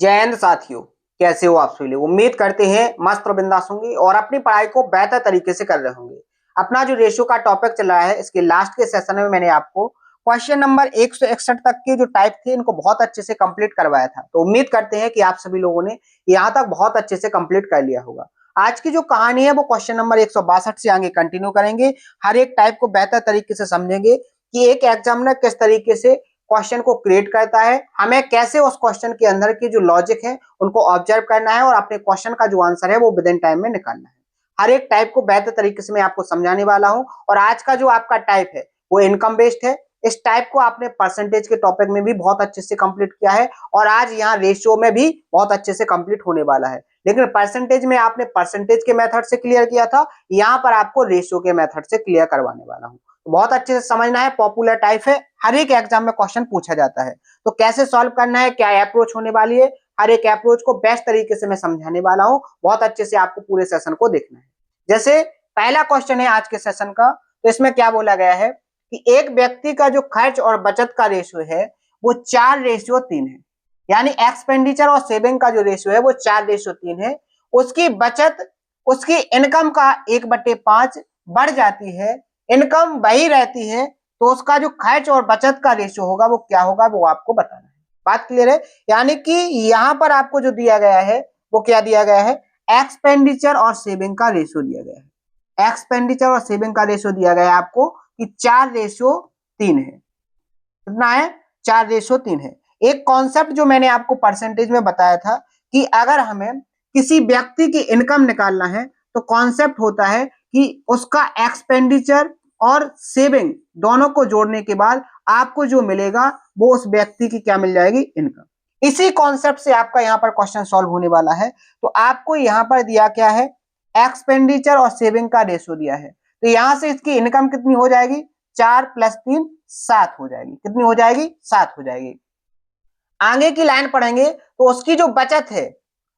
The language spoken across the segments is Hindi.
जय हिंद साथियों, कैसे हो आप सभी लोग। उम्मीद करते हैं मस्त और बिंदास होंगे और अपनी पढ़ाई को बेहतर तरीके से कर रहे होंगे। अपना जो रेशियो का टॉपिक चल रहा है, इसके लास्ट के सेशन में मैंने आपको क्वेश्चन नंबर 161 तक के जो टाइप थे इनको बहुत अच्छे से कंप्लीट करवाया था। तो उम्मीद करते हैं कि आप सभी लोगों ने यहाँ तक बहुत अच्छे से कंप्लीट कर लिया होगा। आज की जो कहानी है वो क्वेश्चन नंबर 162 से आगे कंटिन्यू करेंगे। हर एक टाइप को बेहतर तरीके से समझेंगे कि एक एग्जामिनर किस तरीके से क्वेश्चन को क्रिएट करता है, हमें कैसे उस क्वेश्चन के अंदर की जो लॉजिक है उनको ऑब्जर्व करना है और अपने क्वेश्चन का जो आंसर है वो विद इन टाइम में निकालना है। हर एक टाइप को बेहतर तरीके से मैं आपको समझाने वाला हूं। और आज का जो आपका टाइप है वो इनकम बेस्ड है। इस टाइप को आपने परसेंटेज के टॉपिक में भी बहुत अच्छे से कंप्लीट किया है और आज यहाँ रेशियो में भी बहुत अच्छे से कंप्लीट होने वाला है। लेकिन परसेंटेज में आपने परसेंटेज के मेथड से क्लियर किया था, यहाँ पर आपको रेशियो के मेथड से क्लियर करवाने वाला हूँ। बहुत अच्छे से समझना है, पॉपुलर टाइप है, हर एक एग्जाम में क्वेश्चन पूछा जाता है। तो कैसे सॉल्व करना है, क्या अप्रोच होने वाली है, हर एक अप्रोच को बेस्ट तरीके से मैं समझाने वाला हूं। बहुत अच्छे से आपको पूरे सेशन को देखना है। जैसे पहला क्वेश्चन है आज के सेशन का, तो इसमें क्या बोला गया है कि एक व्यक्ति का जो खर्च और बचत का रेशियो है वो 4:3 है। यानी एक्सपेंडिचर और सेविंग का जो रेशियो है वो 4:3 है। उसकी बचत उसकी इनकम का 1/5 बढ़ जाती है, इनकम वही रहती है, तो उसका जो खर्च और बचत का रेशियो होगा वो क्या होगा वो आपको बताना है। बात क्लियर है। यानी कि यहां पर आपको जो दिया गया है वो क्या दिया गया है, एक्सपेंडिचर और सेविंग का रेशियो दिया गया है। एक्सपेंडिचर और सेविंग का रेशियो दिया गया है आपको कि 4:3 है। कितना है, 4:3 है। एक कॉन्सेप्ट जो मैंने आपको परसेंटेज में बताया था कि अगर हमें किसी व्यक्ति की इनकम निकालना है तो कॉन्सेप्ट होता है कि उसका एक्सपेंडिचर और सेविंग दोनों को जोड़ने के बाद आपको जो मिलेगा वो उस व्यक्ति की क्या मिल जाएगी, इनकम। इसी कॉन्सेप्ट से आपका यहाँ पर क्वेश्चन सॉल्व होने वाला है। तो आपको यहाँ पर दिया क्या है, एक्सपेंडिचर और सेविंग का रेशियो दिया है। तो यहां से इसकी इनकम कितनी हो जाएगी, 4 + 3 7 हो जाएगी। कितनी हो जाएगी, 7 हो जाएगी। आगे की लाइन पढ़ेंगे तो उसकी जो बचत है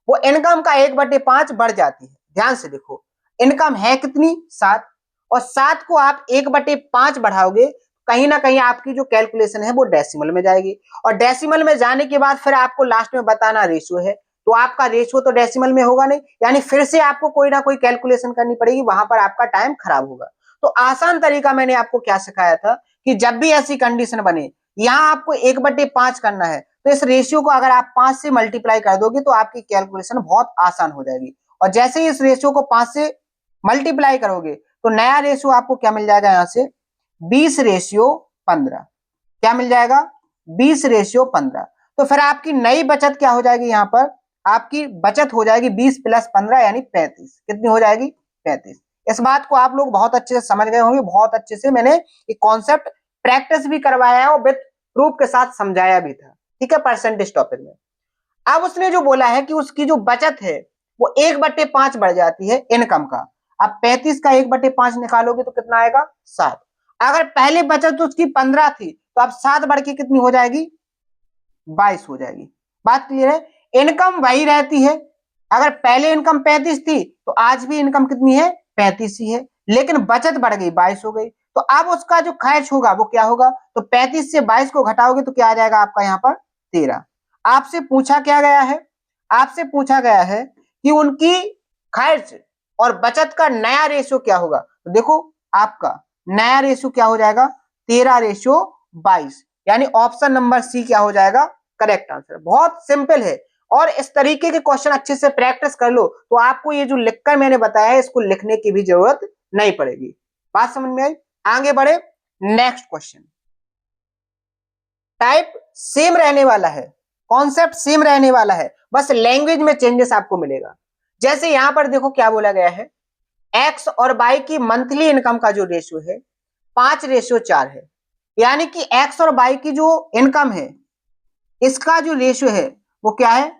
वो इनकम का 1/5 बढ़ जाती है। ध्यान से देखो, इनकम है कितनी, 7, और 7 को आप 1/5 बढ़ाओगे, कहीं ना कहीं आपकी जो कैलकुलेशन है वो डेसिमल में जाएगी, और डेसिमल में जाने के बाद फिर आपको लास्ट में बताना रेशियो है। तो आपका रेशियो तो डेसिमल में होगा नहीं, यानी फिर से आपको कोई ना कोई कैलकुलेशन करनी पड़ेगी, वहां पर आपका टाइम खराब होगा। तो आसान तरीका मैंने आपको क्या सिखाया था कि जब भी ऐसी कंडीशन बने, यहां आपको 1/5 करना है, तो इस रेशियो को अगर आप 5 से मल्टीप्लाई कर दोगे तो आपकी कैलकुलेशन बहुत आसान हो जाएगी। और जैसे ही इस रेशियो को 5 से मल्टीप्लाई करोगे तो नया रेशियो आपको क्या मिल जाएगा, यहां से 20:15। क्या मिल जाएगा, 20:15। तो फिर आपकी नई बचत क्या हो जाएगी, यहां पर आपकी बचत हो जाएगी 20 + 15 यानी 35। कितनी हो जाएगी, 35। इस बात को आप लोग बहुत अच्छे से समझ गए होंगे। बहुत अच्छे से मैंने ये कॉन्सेप्ट प्रैक्टिस भी करवाया है और विद प्रूफ के साथ समझाया भी था। ठीक है, परसेंटेज टॉपिक में। अब उसने जो बोला है कि उसकी जो बचत है वो 1/5 बढ़ जाती है इनकम का। अब 35 का 1/5 निकालोगे तो कितना आएगा, 7। अगर पहले बचत उसकी 15 थी तो अब 7 बढ़ के कितनी हो जाएगी, 22 हो जाएगी। बात क्लियर है। इनकम वही रहती है, अगर पहले इनकम 35 थी तो आज भी इनकम कितनी है, 35 ही है, लेकिन बचत बढ़ गई, 22 हो गई। तो अब उसका जो खर्च होगा वो क्या होगा, तो 35 से 22 को घटाओगे तो क्या आ जाएगा आपका यहाँ पर 13। आपसे पूछा क्या गया है, आपसे पूछा गया है कि उनकी खर्च और बचत का नया रेशियो क्या होगा। तो देखो आपका नया रेशियो क्या हो जाएगा, 13:22, यानी ऑप्शन नंबर सी क्या हो जाएगा, करेक्ट आंसर। बहुत सिंपल है। और इस तरीके के क्वेश्चन अच्छे से प्रैक्टिस कर लो तो आपको ये जो लिखकर मैंने बताया है इसको लिखने की भी जरूरत नहीं पड़ेगी। बात समझ में आई। आगे बढ़े, नेक्स्ट क्वेश्चन। टाइप सेम रहने वाला है, कॉन्सेप्ट सेम रहने वाला है, बस लैंग्वेज में चेंजेस आपको मिलेगा। जैसे यहां पर देखो क्या बोला गया है, एक्स और वाई की मंथली इनकम का जो रेशियो है 5:4 है। यानी कि एक्स और वाई की जो इनकम है इसका जो रेशियो है वो क्या है,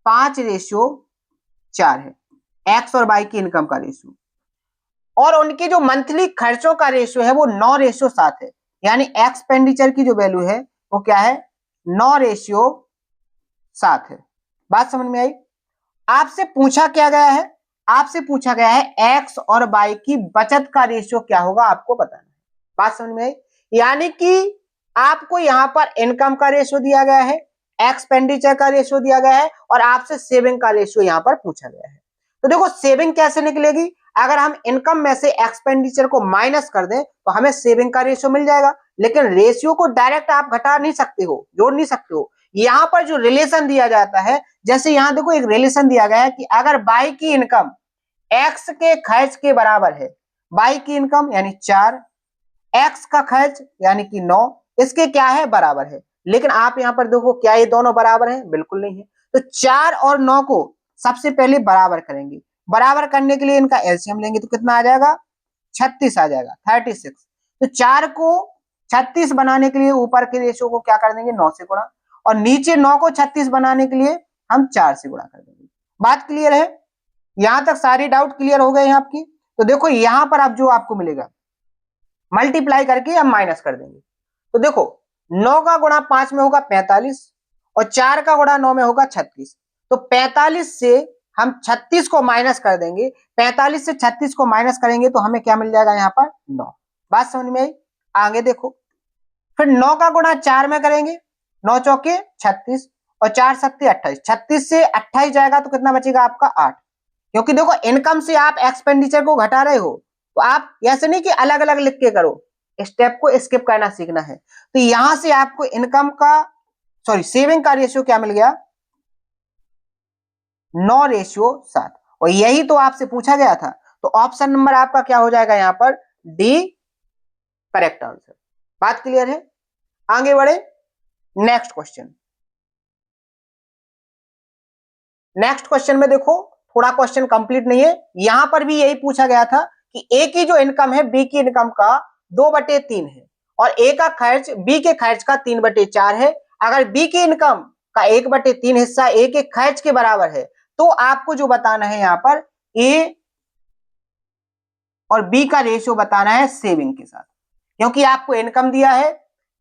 5:4 है, एक्स और वाई की इनकम का रेशियो। और उनके जो मंथली खर्चों का रेशियो है वो 9:7 है। यानी एक्सपेंडिचर की जो वैल्यू है वो क्या है, 9:7 है। बात समझ में आई। आपसे पूछा क्या गया है, आपसे पूछा गया है एक्स और वाई की बचत का रेशियो क्या होगा आपको बताना है। बात समझ में आई। यानी कि आपको यहां पर इनकम का रेशियो दिया गया है, एक्सपेंडिचर का रेशियो दिया गया है और आपसे सेविंग का रेशियो यहां पर पूछा गया है। तो देखो सेविंग कैसे निकलेगी, अगर हम इनकम में से एक्सपेंडिचर को माइनस कर दें तो हमें सेविंग का रेशियो मिल जाएगा, लेकिन रेशियो को डायरेक्ट आप घटा नहीं सकते हो, जोड़ नहीं सकते हो। यहां पर जो रिलेशन दिया जाता है, जैसे यहां देखो एक रिलेशन दिया गया है कि अगर बाई की इनकम एक्स के खर्च के बराबर है, बाई की इनकम यानी 4, एक्स का खर्च यानी कि 9, इसके क्या है बराबर है। लेकिन आप यहां पर देखो क्या ये दोनों बराबर है, बिल्कुल नहीं है। तो 4 और 9 को सबसे पहले बराबर करेंगे, बराबर करने के लिए इनका एलसीएम लेंगे तो कितना आ जाएगा, 36 आ जाएगा, 36। तो 4 को 36 बनाने के लिए ऊपर के रेशियो को क्या कर देंगे, 9 से गुणा, और नीचे 9 को 36 बनाने के लिए हम 4 से गुणा कर देंगे। बात क्लियर है, यहां तक सारी डाउट क्लियर हो गए हैं आपकी। तो देखो यहां पर अब जो आपको मिलेगा मल्टीप्लाई करके हम माइनस कर देंगे। तो देखो 9 का गुणा 5 में होगा 45 और 4 का गुणा 9 में होगा 36। तो 45 से हम 36 को माइनस कर देंगे, 45 से 36 को माइनस करेंगे तो हमें क्या मिल जाएगा यहाँ पर 9। बात समझ में आई, आगे देखो फिर 9 का गुणा 4 में करेंगे, 9 चौके 36 और 4 सत्ते 28, 36 से 28 जाएगा तो कितना बचेगा आपका 8। क्योंकि देखो इनकम से आप एक्सपेंडिचर को घटा रहे हो, तो आप ऐसे नहीं कि अलग अलग लिख के करो, स्टेप को स्किप करना सीखना है। तो यहां से आपको इनकम का सेविंग का रेशियो क्या मिल गया, 9:7, और यही तो आपसे पूछा गया था। तो ऑप्शन नंबर आपका क्या हो जाएगा यहाँ पर, डी करेक्ट आंसर। बात क्लियर है, आगे बढ़े नेक्स्ट क्वेश्चन। नेक्स्ट क्वेश्चन में देखो थोड़ा क्वेश्चन कंप्लीट नहीं है, यहां पर भी यही पूछा गया था कि ए की जो इनकम है बी की इनकम का 2/3 है और ए का खर्च बी के खर्च का 3/4 है। अगर बी की इनकम का 1/3 हिस्सा ए के खर्च के बराबर है तो आपको जो बताना है यहां पर ए और बी का रेशियो बताना है सेविंग के साथ, क्योंकि आपको इनकम दिया है,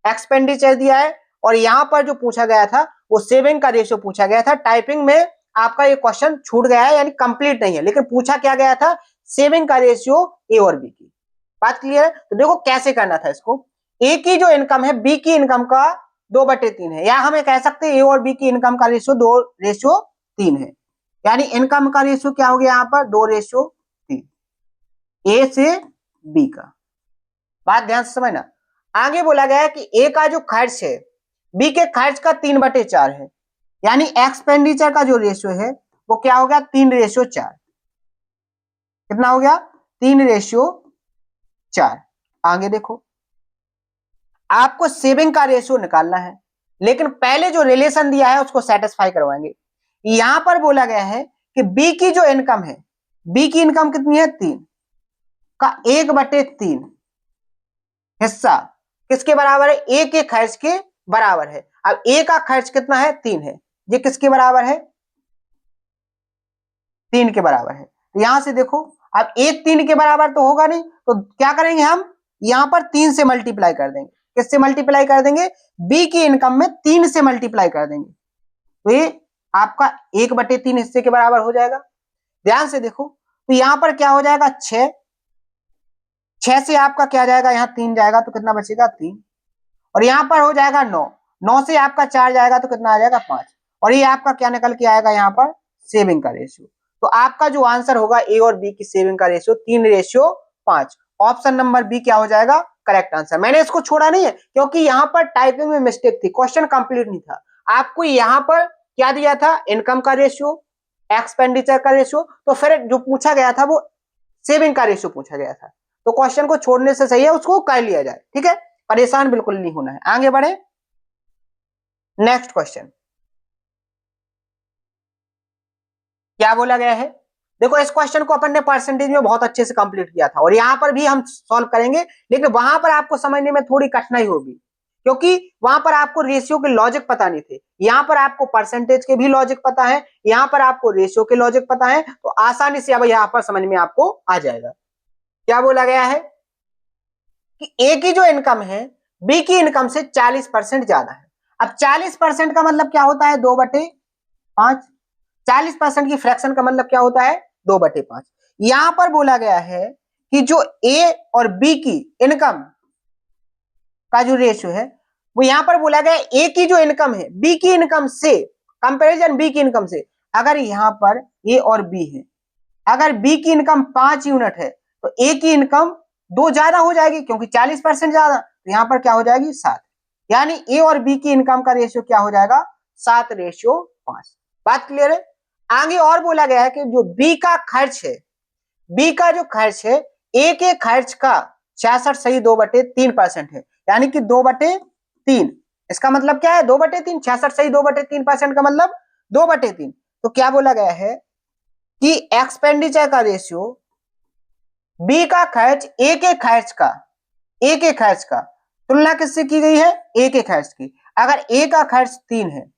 एक्सपेंडिचर दिया है और यहां पर जो पूछा गया था वो सेविंग का रेशियो पूछा गया था। टाइपिंग में आपका ये क्वेश्चन छूट गया है, यानी कंप्लीट नहीं है, लेकिन पूछा क्या गया था, सेविंग का रेशियो ए और बी की। बात क्लियर है, तो देखो कैसे करना था इसको, ए की जो इनकम है बी की इनकम का 2/3 है, या हमें कह सकते हैं ए और बी की इनकम का रेशियो 2:3 है, यानी इनकम का रेशियो क्या हो गया यहाँ पर 2:3 ए से बी का। बात ध्यान से समझना, आगे बोला गया है कि ए का जो खर्च है बी के खर्च का 3/4 है, यानी एक्सपेंडिचर का जो रेशियो है वो क्या हो गया 3:4। कितना हो गया 3:4। आगे देखो आपको सेविंग का रेशियो निकालना है, लेकिन पहले जो रिलेशन दिया है उसको सेटिस्फाई करवाएंगे। यहां पर बोला गया है कि बी की जो इनकम है, बी की इनकम कितनी है 3 का 1/3 हिस्सा किसके बराबर है, ए के खर्च के बराबर है। अब ए का खर्च कितना है 3 है, ये किसके बराबर है 3 के बराबर है। तो यहां से देखो अब 1 3 के बराबर तो होगा नहीं, तो क्या करेंगे हम यहां पर 3 से मल्टीप्लाई कर देंगे। किससे मल्टीप्लाई कर देंगे, बी की इनकम में 3 से मल्टीप्लाई कर देंगे, तो ये आपका 1/3 हिस्से के बराबर हो जाएगा। ध्यान से देखो तो यहां पर क्या हो जाएगा 6 से आपका क्या जाएगा यहाँ 3 जाएगा तो कितना बचेगा 3, और यहां पर हो जाएगा 9 से आपका 4 जाएगा तो कितना आ जाएगा 5, और ये आपका क्या निकल के आएगा यहाँ पर सेविंग का रेशियो। तो आपका जो आंसर होगा ए और बी की सेविंग का रेशियो 3:5। ऑप्शन नंबर बी क्या हो जाएगा करेक्ट आंसर। मैंने इसको छोड़ा नहीं है क्योंकि यहाँ पर टाइपिंग में मिस्टेक थी, क्वेश्चन कंप्लीट नहीं था। आपको यहाँ पर क्या दिया था, इनकम का रेशियो, एक्सपेंडिचर का रेशियो, तो फिर जो पूछा गया था वो सेविंग का रेशियो पूछा गया था। तो क्वेश्चन को छोड़ने से सही है उसको कर लिया जाए, ठीक है, परेशान बिल्कुल नहीं होना है। आगे बढ़े नेक्स्ट क्वेश्चन, क्या बोला गया है, देखो इस क्वेश्चन को अपन ने परसेंटेज में बहुत अच्छे से कंप्लीट किया था और यहां पर भी हम सॉल्व करेंगे, लेकिन वहां पर आपको समझने में थोड़ी कठिनाई होगी क्योंकि वहां पर आपको रेशियो के लॉजिक पता नहीं थे। यहां पर आपको परसेंटेज के भी लॉजिक पता है, यहां पर आपको रेशियो के लॉजिक पता है, तो आसानी से अब यहां पर समझ में आपको आ जाएगा। क्या बोला गया है कि ए की जो इनकम है बी की इनकम से 40% ज्यादा है। अब 40% का मतलब क्या होता है 2/5, 40% की फ्रैक्शन का मतलब क्या होता है 2/5। यहां पर बोला गया है कि जो ए और बी की इनकम का जो रेशियो है वो यहां पर बोला गया ए की जो इनकम है बी की इनकम से, कंपैरिजन बी की इनकम से। अगर यहां पर ए और बी है, अगर बी की इनकम 5 यूनिट है तो ए की इनकम 2 ज्यादा हो जाएगी, क्योंकि 40% ज्यादा, तो यहां पर क्या हो जाएगी 7। यानी ए और बी की इनकम का रेशियो क्या हो जाएगा 7:5। बात क्लियर है। आगे और बोला गया है कि जो बी का खर्च है, बी का जो खर्च है ए के खर्च का 66.2/3% है, यानी कि 2/3। इसका मतलब क्या है 2/3, 66.2/3% का मतलब 2/3। तो क्या बोला गया है कि एक्सपेंडिचर का रेशियो बी का खर्च ए के खर्च का, ए के खर्च का तुलना किससे की गई है ए के खर्च की। अगर ए का खर्च 3 है,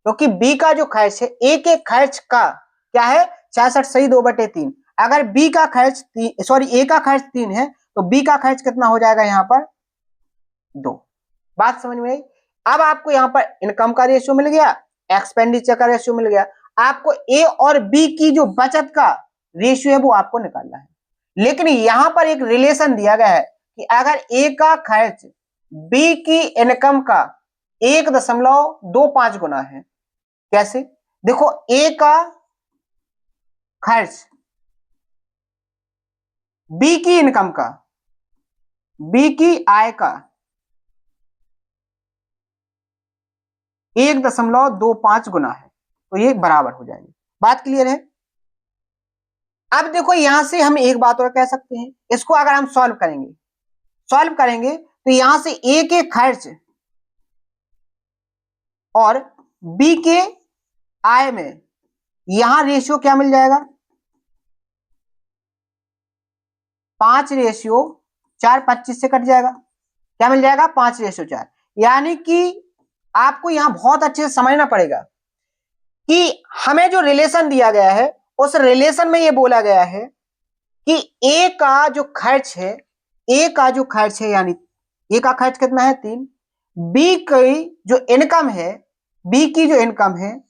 क्योंकि तो बी का जो खर्च है ए के खर्च का क्या है 66.2/3। अगर बी का खर्च ए का खर्च 3 है तो बी का खर्च कितना हो जाएगा यहां पर 2। बात समझ में आई। अब आपको यहां पर इनकम का रेशियो मिल गया, एक्सपेंडिचर का रेशियो मिल गया, आपको ए और बी की जो बचत का रेशियो है वो आपको निकालना है। लेकिन यहां पर एक रिलेशन दिया गया है कि अगर ए का खर्च बी की इनकम का 1.25 गुना है। कैसे? देखो ए का खर्च बी की इनकम का, बी की आय का 1.25 गुना है, तो ये बराबर हो जाएगी। बात क्लियर है। अब देखो यहां से हम एक बात और कह सकते हैं, इसको अगर हम सॉल्व करेंगे तो यहां से ए के खर्च और बी के आय में यहां रेशियो क्या मिल जाएगा 5:4, 25 से कट जाएगा, क्या मिल जाएगा 5:4। यानी कि आपको यहां बहुत अच्छे से समझना पड़ेगा कि हमें जो रिलेशन दिया गया है उस रिलेशन में यह बोला गया है कि ए का जो खर्च है, ए का जो खर्च है यानी ए का खर्च कितना है 3, बी की जो इनकम है, बी की जो इनकम है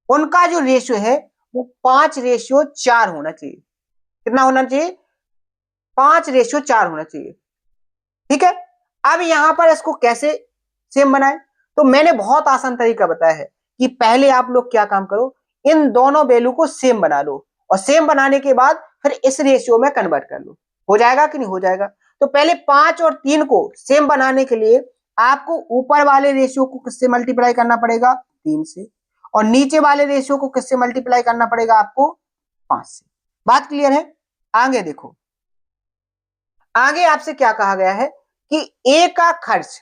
उनका जो रेशियो है वो 5:4 होना चाहिए। कितना होना चाहिए 5:4 होना चाहिए। ठीक है। अब यहां पर इसको कैसे सेम बनाए, तो मैंने बहुत आसान तरीका बताया है कि पहले आप लोग क्या काम करो, इन दोनों वैल्यू को सेम बना लो और सेम बनाने के बाद फिर इस रेशियो में कन्वर्ट कर लो। हो जाएगा कि नहीं हो जाएगा। तो पहले 5 और 3 को सेम बनाने के लिए आपको ऊपर वाले रेशियो को किससे मल्टीप्लाई करना पड़ेगा 3 से, और नीचे वाले रेशियो को किससे मल्टीप्लाई करना पड़ेगा आपको 5 से। बात क्लियर है। आगे देखो, आगे आपसे क्या कहा गया है कि ए का खर्च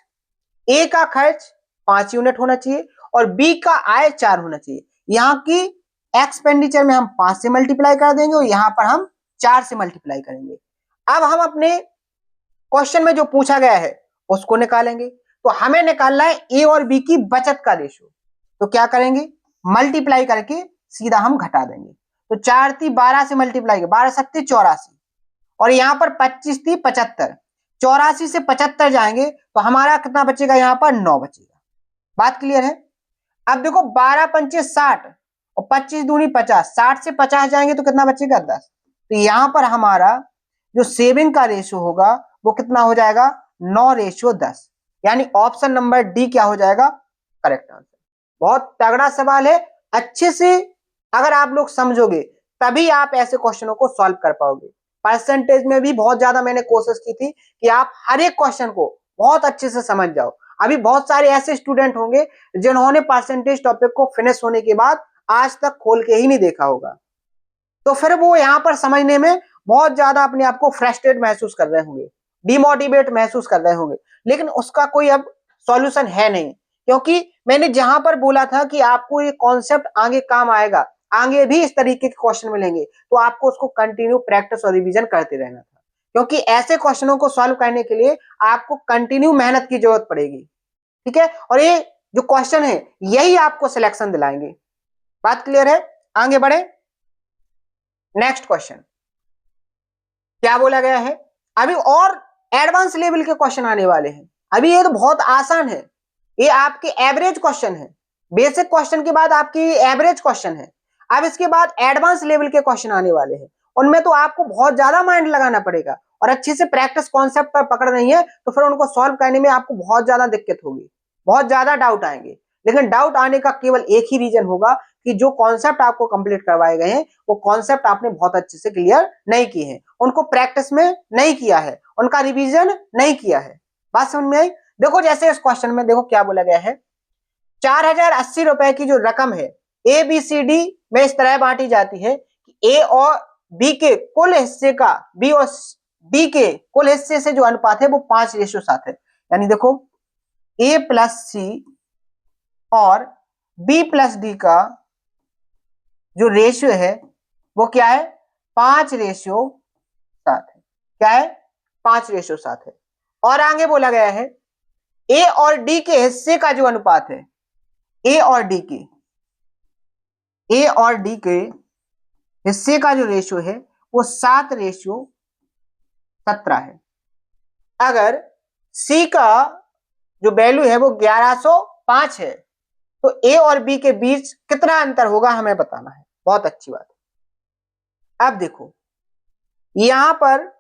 5 यूनिट होना चाहिए और बी का आय 4 होना चाहिए। यहां की एक्सपेंडिचर में हम 5 से मल्टीप्लाई कर देंगे और यहां पर हम 4 से मल्टीप्लाई करेंगे। अब हम अपने क्वेश्चन में जो पूछा गया है उसको निकालेंगे। तो हमें निकालना है ए और बी की बचत का रेशियो। तो क्या करेंगे मल्टीप्लाई करके सीधा हम घटा देंगे। तो 4 थी 12 से मल्टीप्लाई 12 7 84 और यहां पर 25 थी 75, 84 से 75 जाएंगे तो हमारा कितना बचेगा यहां पर 9 बचेगा। बात क्लियर है। अब देखो 12 पंचे 60 और 25 दूनी 50, 60 से 50 जाएंगे तो कितना बचेगा 10। तो यहां पर हमारा जो सेविंग का रेशियो होगा वो कितना हो जाएगा 9:10। यानी ऑप्शन नंबर डी क्या हो जाएगा करेक्ट आंसर। बहुत तगड़ा सवाल है, अच्छे से अगर आप लोग समझोगे तभी आप ऐसे क्वेश्चनों को सॉल्व कर पाओगे। परसेंटेज में भी बहुत ज्यादा मैंने कोशिश की थी कि आप हर एक क्वेश्चन को बहुत अच्छे से समझ जाओ। अभी बहुत सारे ऐसे स्टूडेंट होंगे जिन्होंने परसेंटेज टॉपिक को फिनिश होने के बाद आज तक खोल के ही नहीं देखा होगा, तो फिर वो यहां पर समझने में बहुत ज्यादा अपने आप को फ्रस्ट्रेट महसूस कर रहे होंगे, डिमोटिवेट महसूस कर रहे होंगे। लेकिन उसका कोई अब सॉल्यूशन है नहीं, क्योंकि मैंने जहां पर बोला था कि आपको ये कॉन्सेप्ट आगे काम आएगा, आगे भी इस तरीके के क्वेश्चन मिलेंगे, तो आपको उसको कंटिन्यू प्रैक्टिस और रिवीजन करते रहना था। क्योंकि ऐसे क्वेश्चनों को सॉल्व करने के लिए आपको कंटिन्यू मेहनत की जरूरत पड़ेगी। ठीक है। और ये जो क्वेश्चन है यही आपको सिलेक्शन दिलाएंगे। बात क्लियर है। आगे बढ़े। नेक्स्ट क्वेश्चन क्या बोला गया है, अभी और एडवांस लेवल के क्वेश्चन आने वाले हैं। अभी ये तो बहुत आसान है, ये आपके एवरेज क्वेश्चन है। बेसिक क्वेश्चन के बाद आपकी एवरेज क्वेश्चन है। अब इसके बाद एडवांस लेवल के क्वेश्चन आने वाले हैं, उनमें तो आपको बहुत ज्यादा माइंड लगाना पड़ेगा और अच्छे से प्रैक्टिस कॉन्सेप्ट पर पकड़ नहीं है तो फिर उनको सॉल्व करने में आपको बहुत ज्यादा दिक्कत होगी, बहुत ज्यादा डाउट आएंगे। लेकिन डाउट आने का केवल एक ही रीजन होगा कि जो कॉन्सेप्ट आपको कंप्लीट करवाए गए हैं वो कॉन्सेप्ट आपने बहुत अच्छे से क्लियर नहीं किए हैं, उनको प्रैक्टिस में नहीं किया है, उनका रिवीजन नहीं किया है। बात समझ में आई? देखो जैसे इस क्वेश्चन में देखो क्या बोला गया है, 4080 रुपए की जो रकम है ए बी सी डी में इस तरह बांटी जाती है कि ए और बी के कुल हिस्से का बी और डी के कुल हिस्से से जो अनुपात है वो 5:7 है। यानी देखो ए प्लस सी और बी प्लस डी का जो रेशियो है वो क्या है, 5:7 है। क्या है, 5:7 है। और आगे बोला गया है ए और डी के हिस्से का जो अनुपात है, ए और डी के हिस्से का जो रेशियो है वो 7:17 है। अगर सी का जो वैल्यू है वो 1105 है तो ए और बी के बीच कितना अंतर होगा हमें बताना है। बहुत अच्छी बात है। अब देखो यहां पर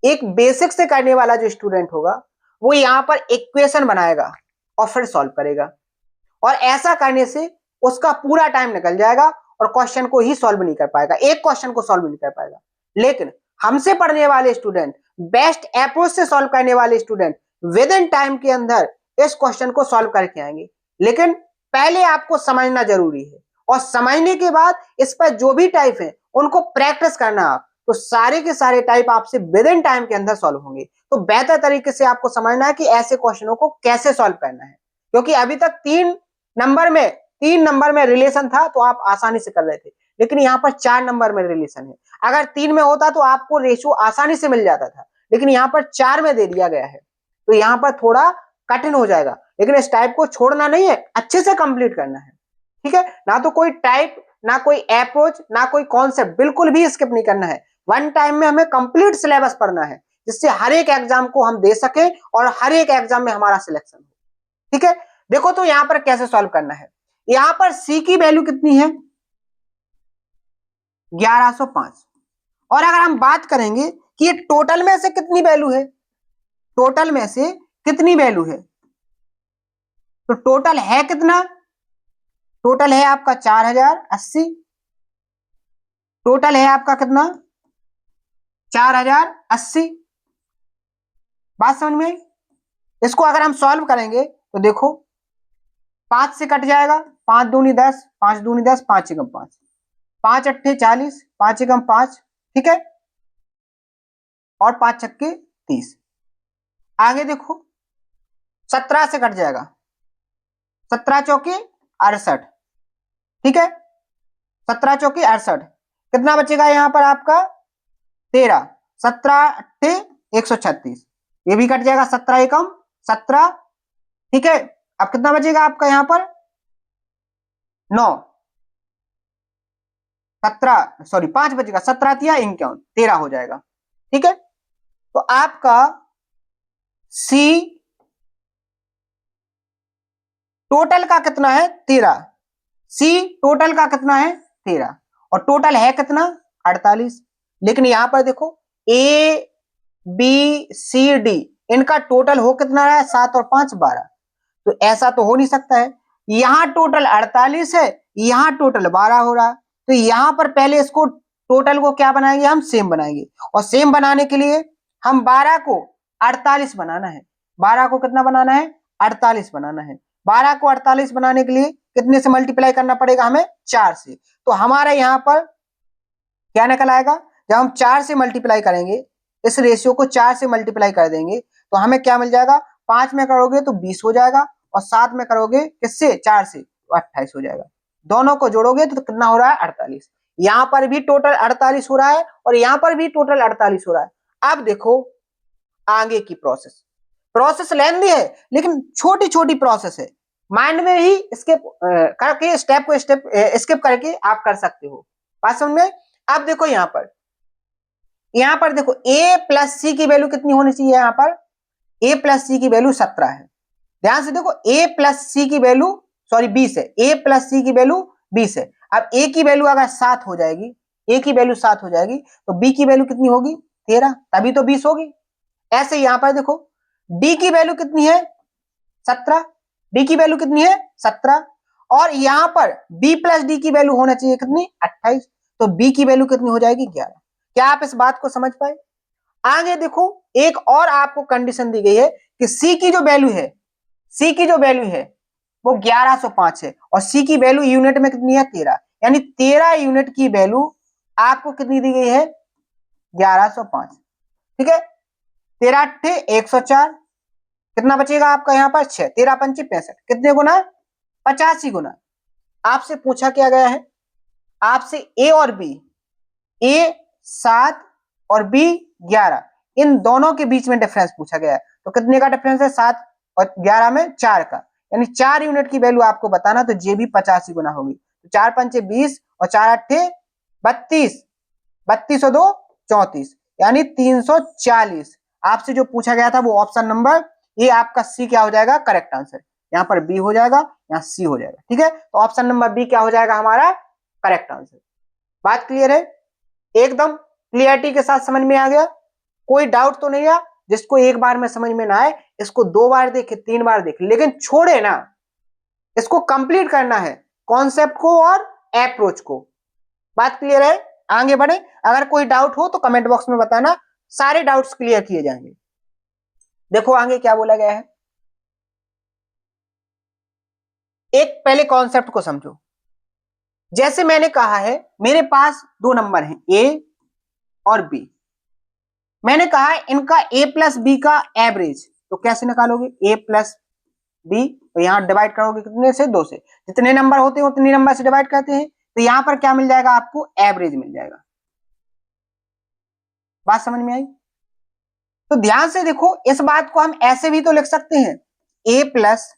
एक बेसिक से करने वाला जो स्टूडेंट होगा वो यहां पर इक्वेशन बनाएगा और फिर सॉल्व करेगा, और ऐसा करने से उसका पूरा टाइम निकल जाएगा और क्वेश्चन को ही सॉल्व नहीं कर पाएगा, एक क्वेश्चन को सॉल्व नहीं कर पाएगा। लेकिन हमसे पढ़ने वाले स्टूडेंट, बेस्ट अप्रोच से सॉल्व करने वाले स्टूडेंट विद इन टाइम के अंदर इस क्वेश्चन को सॉल्व करके आएंगे। लेकिन पहले आपको समझना जरूरी है, और समझने के बाद इस पर जो भी टाइप है उनको प्रैक्टिस करना आप, तो सारे के सारे टाइप आपसे विद इन टाइम के अंदर सॉल्व होंगे। तो बेहतर तरीके से आपको समझना है कि ऐसे क्वेश्चनों को कैसे सॉल्व करना है, क्योंकि अभी तक 3 नंबर में रिलेशन था तो आप आसानी से कर रहे थे, लेकिन यहाँ पर 4 नंबर में रिलेशन है। अगर 3 में होता तो आपको रेशियो आसानी से मिल जाता था, लेकिन यहाँ पर 4 में दे दिया गया है तो यहाँ पर थोड़ा कठिन हो जाएगा। लेकिन इस टाइप को छोड़ना नहीं है, अच्छे से कंप्लीट करना है, ठीक है ना। तो कोई टाइप, ना कोई अप्रोच, ना कोई कॉन्सेप्ट बिल्कुल भी स्किप नहीं करना है। वन टाइम में हमें कंप्लीट सिलेबस पढ़ना है, जिससे हर एक एग्जाम को हम दे सके और हर एक एग्जाम में हमारा सिलेक्शन हो, ठीक है। देखो तो यहां पर कैसे सॉल्व करना है। यहां पर सी की वैल्यू कितनी है, 1105। और अगर हम बात करेंगे कि ये टोटल में से कितनी वैल्यू है, टोटल में से कितनी वैल्यू है, तो टोटल है कितना, टोटल है आपका 4080। टोटल है आपका कितना, 4080। बात समझ में? इसको अगर हम सॉल्व करेंगे तो देखो 5 से कट जाएगा, 5 दूनी 10, 5 दूनी 10, 5 एकम 5, 5 अट्ठे 40, 5 एकम 5, ठीक है, और 5 छक्के 30। आगे देखो 17 से कट जाएगा, 17 चौके 68, ठीक है, 17 चौके 68। कितना बचेगा यहां पर आपका 13, 17 अट्ठे 136, ये भी कट जाएगा, 17 एकम 17, ठीक है। अब कितना बचेगा आपका यहां पर 9, 17 सॉरी 5 बचेगा, 17 तिया 51, 13 हो जाएगा, ठीक है। तो आपका सी टोटल का कितना है 13, सी टोटल का कितना है 13, और टोटल है कितना 48। लेकिन यहां पर देखो ए बी सी डी इनका टोटल हो कितना है 7 और 5 12, तो ऐसा तो हो नहीं सकता है। यहां टोटल 48 है, यहां टोटल 12 हो रहा है, तो यहां पर पहले इसको टोटल को क्या बनाएंगे, हम सेम बनाएंगे, और सेम बनाने के लिए हम 12 को 48 बनाना है। 12 को कितना बनाना है 48 बनाना है। 12 को 48 बनाने के लिए कितने से मल्टीप्लाई करना पड़ेगा हमें 4 से। तो हमारा यहां पर क्या निकल आएगा, जब हम 4 से मल्टीप्लाई करेंगे, इस रेशियो को 4 से मल्टीप्लाई कर देंगे तो हमें क्या मिल जाएगा, 5 में करोगे तो 20 हो जाएगा, और 7 में करोगे किससे 4 से तो 28 हो जाएगा। दोनों को जोड़ोगे तो कितना हो रहा है 48। यहां पर भी टोटल 48 हो रहा है और यहां पर भी टोटल 48 हो रहा है। अब देखो आगे की प्रोसेस लेंदी है लेकिन छोटी छोटी प्रोसेस है, माइंड में ही स्किप करके स्टेप को स्टेप स्किप करके आप कर सकते हो। बात समझ में? अब देखो यहां पर देखो a प्लस सी की वैल्यू कितनी होनी चाहिए, यहां पर a प्लस सी की वैल्यू 17 है। ध्यान से देखो a प्लस सी की वैल्यू 20 है, a प्लस सी की वैल्यू 20 है। अब a की वैल्यू अगर 7 हो जाएगी, a की वैल्यू 7 हो जाएगी तो b की वैल्यू कितनी होगी 13, तभी तो 20 होगी। ऐसे यहां पर देखो डी की वैल्यू कितनी है 17, डी की वैल्यू कितनी है 17, और यहां पर बी प्लस डी की वैल्यू होना चाहिए कितनी 28, तो बी की वैल्यू कितनी हो जाएगी 11। क्या आप इस बात को समझ पाए? आगे देखो एक और आपको कंडीशन दी गई है कि सी की जो वैल्यू है, सी की जो वैल्यू है वो 1105 है, और सी की वैल्यू यूनिट में कितनी है 13, यानी 13 यूनिट की वैल्यू आपको कितनी दी गई है 1105। ठीक है, 13 अट्ठे 104, कितना बचेगा आपका यहाँ पर 6, 13 पंचे 65, कितने गुना 85 गुना। आपसे पूछा क्या गया है, आपसे ए और बी, ए 7 और बी 11, इन दोनों के बीच में डिफरेंस पूछा गया है। तो कितने का डिफरेंस है 7 और 11 में 4 का, यानी 4 यूनिट की वैल्यू आपको बताना, तो जे भी 85 गुना होगी। तो 4 पंचे 20 और 4 अट्ठे 32, 32 और 2 34, यानी 340। आपसे जो पूछा गया था वो ऑप्शन नंबर ये आपका सी क्या हो जाएगा करेक्ट आंसर, यहाँ पर बी हो जाएगा, यहाँ सी हो जाएगा। ठीक है, तो ऑप्शन नंबर बी क्या हो जाएगा हमारा करेक्ट आंसर। बात क्लियर है? एकदम क्लियरिटी के साथ समझ में आ गया? कोई डाउट तो नहीं है? जिसको एक बार में समझ में ना आए इसको 2 बार देखे 3 बार देखे, लेकिन छोड़े ना, इसको कंप्लीट करना है कॉन्सेप्ट को और अप्रोच को। बात क्लियर है? आगे बढ़े, अगर कोई डाउट हो तो कमेंट बॉक्स में बताना, सारे डाउट्स क्लियर किए जाएंगे। देखो आगे क्या बोला गया है, एक पहले कॉन्सेप्ट को समझो। जैसे मैंने कहा है मेरे पास 2 नंबर हैं ए और बी, मैंने कहा है इनका ए प्लस बी का एवरेज, तो कैसे निकालोगे ए प्लस बी, तो यहां डिवाइड करोगे कितने से 2 से, जितने नंबर होते हैं उतने नंबर से डिवाइड करते हैं, तो यहां पर क्या मिल जाएगा आपको एवरेज मिल जाएगा। बात समझ में आई? तो ध्यान से देखो, इस बात को हम ऐसे भी तो लिख सकते हैं, ए प्लस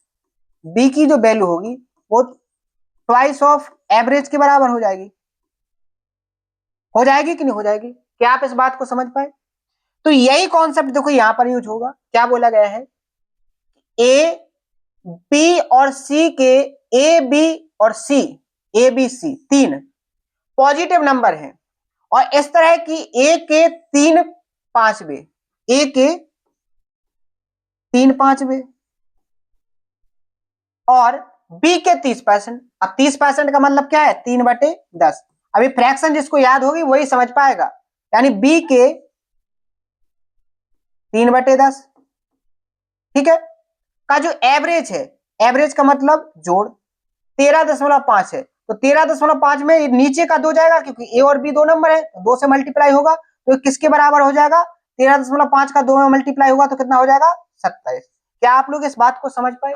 बी की जो वैल्यू होगी वो ट्वाइस ऑफ एवरेज के बराबर हो जाएगी। हो जाएगी कि नहीं हो जाएगी? क्या आप इस बात को समझ पाए? तो यही कॉन्सेप्ट देखो यहां पर यूज होगा। क्या बोला गया है, ए बी और सी के, ए बी और C, A B C 3 positive number हैं, और इस तरह की ए के 3 पांचवे, ए के 3 पांचवे और बी के 30%। अब 30% का मतलब क्या है 3/10। अभी फ्रैक्शन जिसको याद होगी वही समझ पाएगा, यानी बी के 3/10, ठीक है, का जो एवरेज है, एवरेज का मतलब जोड़ 13.5 है, तो 13.5 में नीचे का 2 जाएगा क्योंकि ए और बी 2 नंबर है, 2 से मल्टीप्लाई होगा तो किसके बराबर हो जाएगा 13.5 का 2 में मल्टीप्लाई होगा तो कितना हो जाएगा 27। क्या आप लोग इस बात को समझ पाए?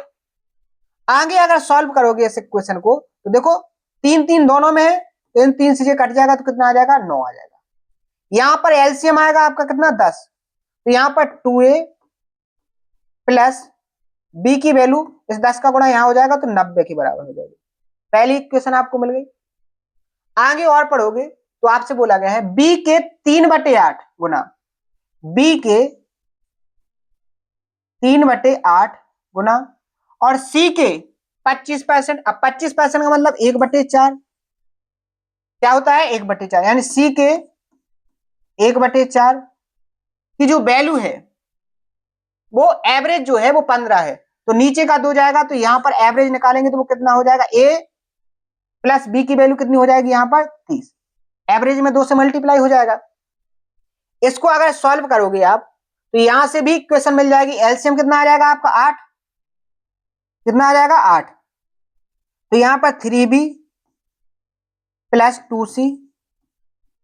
आगे अगर सॉल्व करोगे इस इक्वेशन को तो देखो 3 दोनों में है, तो इन 3 से कट जाएगा तो कितना आ जाएगा 9 आ जाएगा। यहां पर एलसीएम आएगा आपका कितना 10, तो यहां पर 2a प्लस बी की वैल्यू इस 10 का गुणा यहां हो जाएगा तो 90 के बराबर हो जाएगी। पहली इक्वेशन आपको मिल गई। आगे और पढ़ोगे तो आपसे बोला गया है बी के 3/8 गुना, बी के 3/8 गुना और सी के 25%। अब 25% का मतलब 1/4 क्या होता है 1/4, यानी सी के 1/4 की जो वैल्यू है वो एवरेज जो है वो 15 है, तो नीचे का 2 जाएगा तो यहां पर एवरेज निकालेंगे तो वो कितना हो जाएगा ए प्लस बी की वैल्यू कितनी हो जाएगी यहां पर 30, एवरेज में 2 से मल्टीप्लाई हो जाएगा। इसको अगर सॉल्व करोगे आप तो यहां से भी इक्वेशन मिल जाएगी, एलसीएम कितना आ जाएगा आपका 8, कितना आ जाएगा 8, तो यहां पर 3b प्लस 2c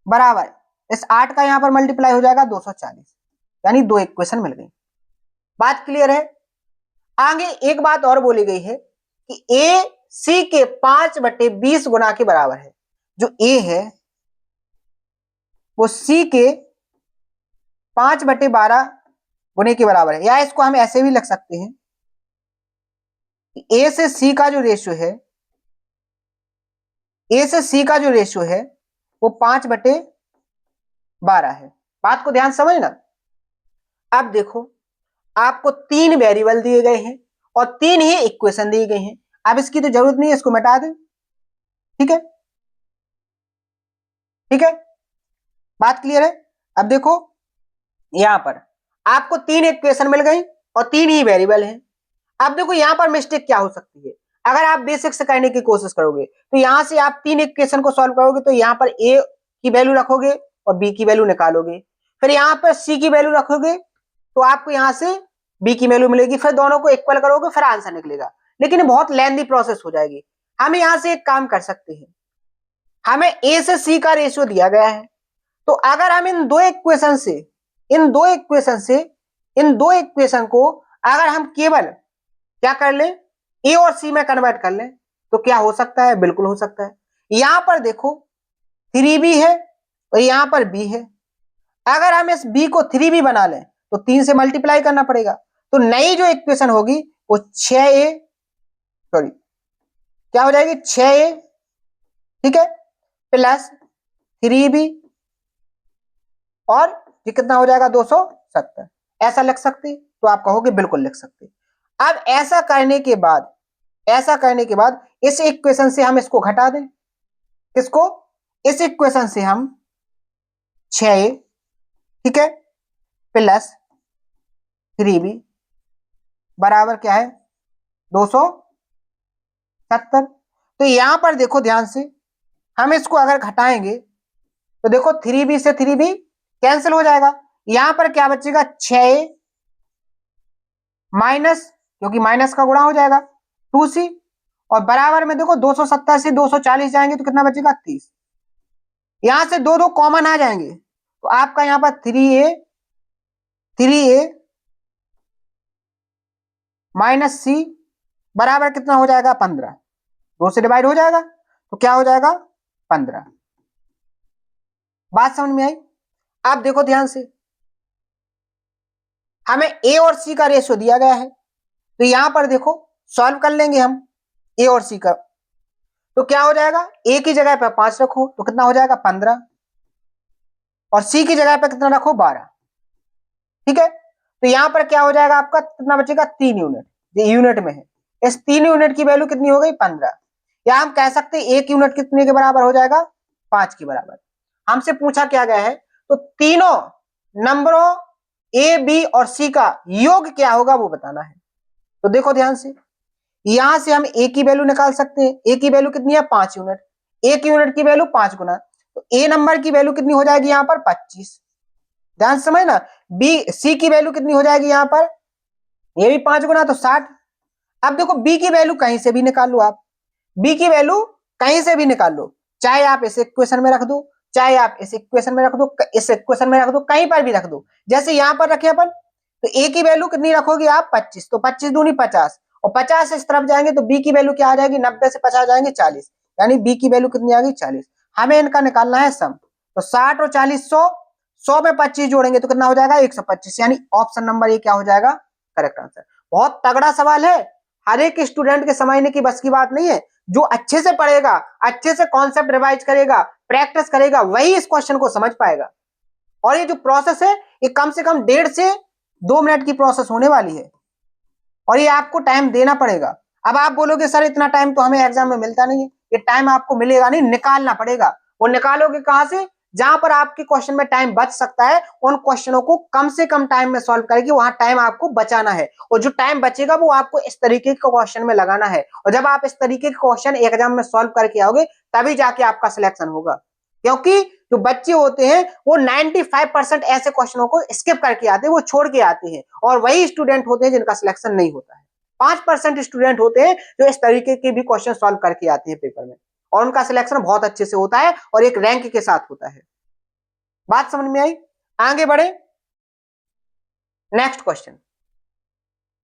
बराबर इस 8 का यहां पर मल्टीप्लाई हो जाएगा 240, यानी 2 इक्वेशन मिल गई। बात क्लियर है? आगे एक बात और बोली गई है कि ए सी के 5/20 गुना के बराबर है, जो ए है वो सी के 5/12 गुने के बराबर है, या इसको हम ऐसे भी लिख सकते हैं कि ए से सी का जो रेशियो है, ए से सी का जो रेशियो है वो 5/12 है। बात को ध्यान समझना। अब देखो आपको 3 वेरिएबल दिए गए हैं और 3 ही इक्वेशन दी गई हैं, अब इसकी तो जरूरत नहीं है, इसको मिटा दें। ठीक है, ठीक है, बात क्लियर है? अब देखो यहां पर आपको 3 इक्वेशन मिल गई और 3 ही वेरिएबल हैं। अब देखो यहां पर मिस्टेक क्या हो सकती है, अगर आप बेसिक से करने की कोशिश करोगे तो यहां से आप 3 इक्वेशन को सॉल्व करोगे तो यहां पर ए की वैल्यू रखोगे और बी की वैल्यू निकालोगे, फिर यहां पर सी की वैल्यू रखोगे तो आपको यहां से बी की वैल्यू मिलेगी, फिर दोनों को इक्वल करोगे फिर आंसर निकलेगा, लेकिन ये बहुत लेंथी प्रोसेस हो जाएगी। हम यहां से एक काम कर सकते हैं, हमें ए से सी का रेशियो दिया गया है, तो अगर हम इन दो इक्वेशन को अगर हम केवल क्या कर लें, ए और सी में कन्वर्ट कर लें तो क्या हो सकता है, बिल्कुल हो सकता है। यहां पर देखो 3b है और यहां पर b है, अगर हम इस b को 3b बना लें तो 3 से मल्टीप्लाई करना पड़ेगा, तो नई जो इक्वेशन होगी वो 6a सॉरी क्या हो जाएगी 6a, ठीक है, प्लस 3b और ये कितना हो जाएगा 270। ऐसा लिख सकते तो आप कहोगे बिल्कुल लिख सकते। अब ऐसा करने के बाद इस इक्वेशन से हम इसको घटा दें, किसको, इस इक्वेशन से हम 6a, ठीक है, प्लस 3b बराबर क्या है 270। तो यहां पर देखो ध्यान से, हम इसको अगर घटाएंगे तो देखो 3b से 3b कैंसिल हो जाएगा, यहां पर क्या बचेगा 6a माइनस, क्योंकि माइनस का गुणा हो जाएगा 2c, और बराबर में देखो 270 से 240 जाएंगे तो कितना बचेगा 30, यहां से दो दो कॉमन आ जाएंगे तो आपका यहां पर 3a माइनस सी बराबर कितना हो जाएगा 15, 2 से डिवाइड हो जाएगा तो क्या हो जाएगा 15। बात समझ में आई। अब देखो ध्यान से, हमें ए और सी का रेशियो दिया गया है, तो यहां पर देखो सॉल्व कर लेंगे हम ए और सी का, तो क्या हो जाएगा ए की जगह पर 5 रखो तो कितना हो जाएगा 15 और सी की जगह पर कितना रखो 12, ठीक है, तो यहां पर क्या हो जाएगा आपका कितना बचेगा 3 यूनिट, ये यूनिट में है, इस 3 यूनिट की वैल्यू कितनी हो गई 15, या हम कह सकते हैं 1 यूनिट कितने के बराबर हो जाएगा 5 के बराबर। हमसे पूछा क्या गया है, तो तीनों नंबरों ए बी और सी का योग क्या होगा वो बताना है। तो देखो ध्यान से, यहां से हम ए की वैल्यू निकाल सकते हैं, ए की वैल्यू कितनी है 5 यूनिट, एक यूनिट की वैल्यू 5 गुना, तो ए नंबर की वैल्यू कितनी हो जाएगी यहां पर 25, ध्यान से समझना। बी सी की वैल्यू कितनी हो जाएगी यहां पर, ये भी 5 गुना तो 60। अब देखो बी की वैल्यू कहीं से भी निकाल लो, आप बी की वैल्यू कहीं से भी निकाल लो, चाहे आप इस इक्वेशन में रख दो, चाहे आप इस इक्वेशन में रख दो, इस इक्वेशन में रख दो, कहीं पर भी रख दो, जैसे यहां पर रखे अपन, तो ए की वैल्यू कितनी रखोगे आप 25, तो 25 दूनी 50 और 50 इस तरफ जाएंगे तो बी की वैल्यू क्या आ जाएगी 90 से 50 जाएंगे 40, यानी बी की वैल्यू कितनी आ गई 40। हमें इनका निकालना है सम, तो 60 और 40 100 में 25 जोड़ेंगे तो कितना हो जाएगा 125, यानी ऑप्शन नंबर ए क्या हो जाएगा करेक्ट आंसर। बहुत तगड़ा सवाल है, हर एक स्टूडेंट के समझने की बस की बात नहीं है, जो अच्छे से पढ़ेगा, अच्छे से कॉन्सेप्ट रिवाइज करेगा, प्रैक्टिस करेगा, वही इस क्वेश्चन को समझ पाएगा। और ये जो प्रोसेस है ये कम से कम 1.5 से 2 मिनट की प्रोसेस होने वाली है और ये आपको टाइम देना पड़ेगा। अब आप बोलोगे सर इतना टाइम तो हमें एग्जाम में मिलता नहीं है, ये टाइम आपको मिलेगा नहीं, निकालना पड़ेगा। वो निकालोगे कहां से, जहां पर आपके क्वेश्चन में टाइम बच सकता है उन क्वेश्चनों को कम से कम टाइम में सॉल्व करके वहां टाइम आपको बचाना है, और जो टाइम बचेगा वो आपको इस तरीके के क्वेश्चन में लगाना है, और जब आप इस तरीके के क्वेश्चन एग्जाम में सॉल्व करके आओगे तभी जाके आपका सिलेक्शन होगा। क्योंकि जो बच्चे होते हैं वो 95% ऐसे क्वेश्चनों को स्किप करके आते हैं, वो छोड़ के आते हैं, और वही स्टूडेंट होते हैं जिनका सिलेक्शन नहीं होता है। 5% स्टूडेंट होते हैं जो इस तरीके के भी क्वेश्चन सॉल्व करके आते हैं पेपर में, और उनका सिलेक्शन बहुत अच्छे से होता है और एक रैंक के साथ होता है। बात समझ में आई। आगे बढ़े, नेक्स्ट क्वेश्चन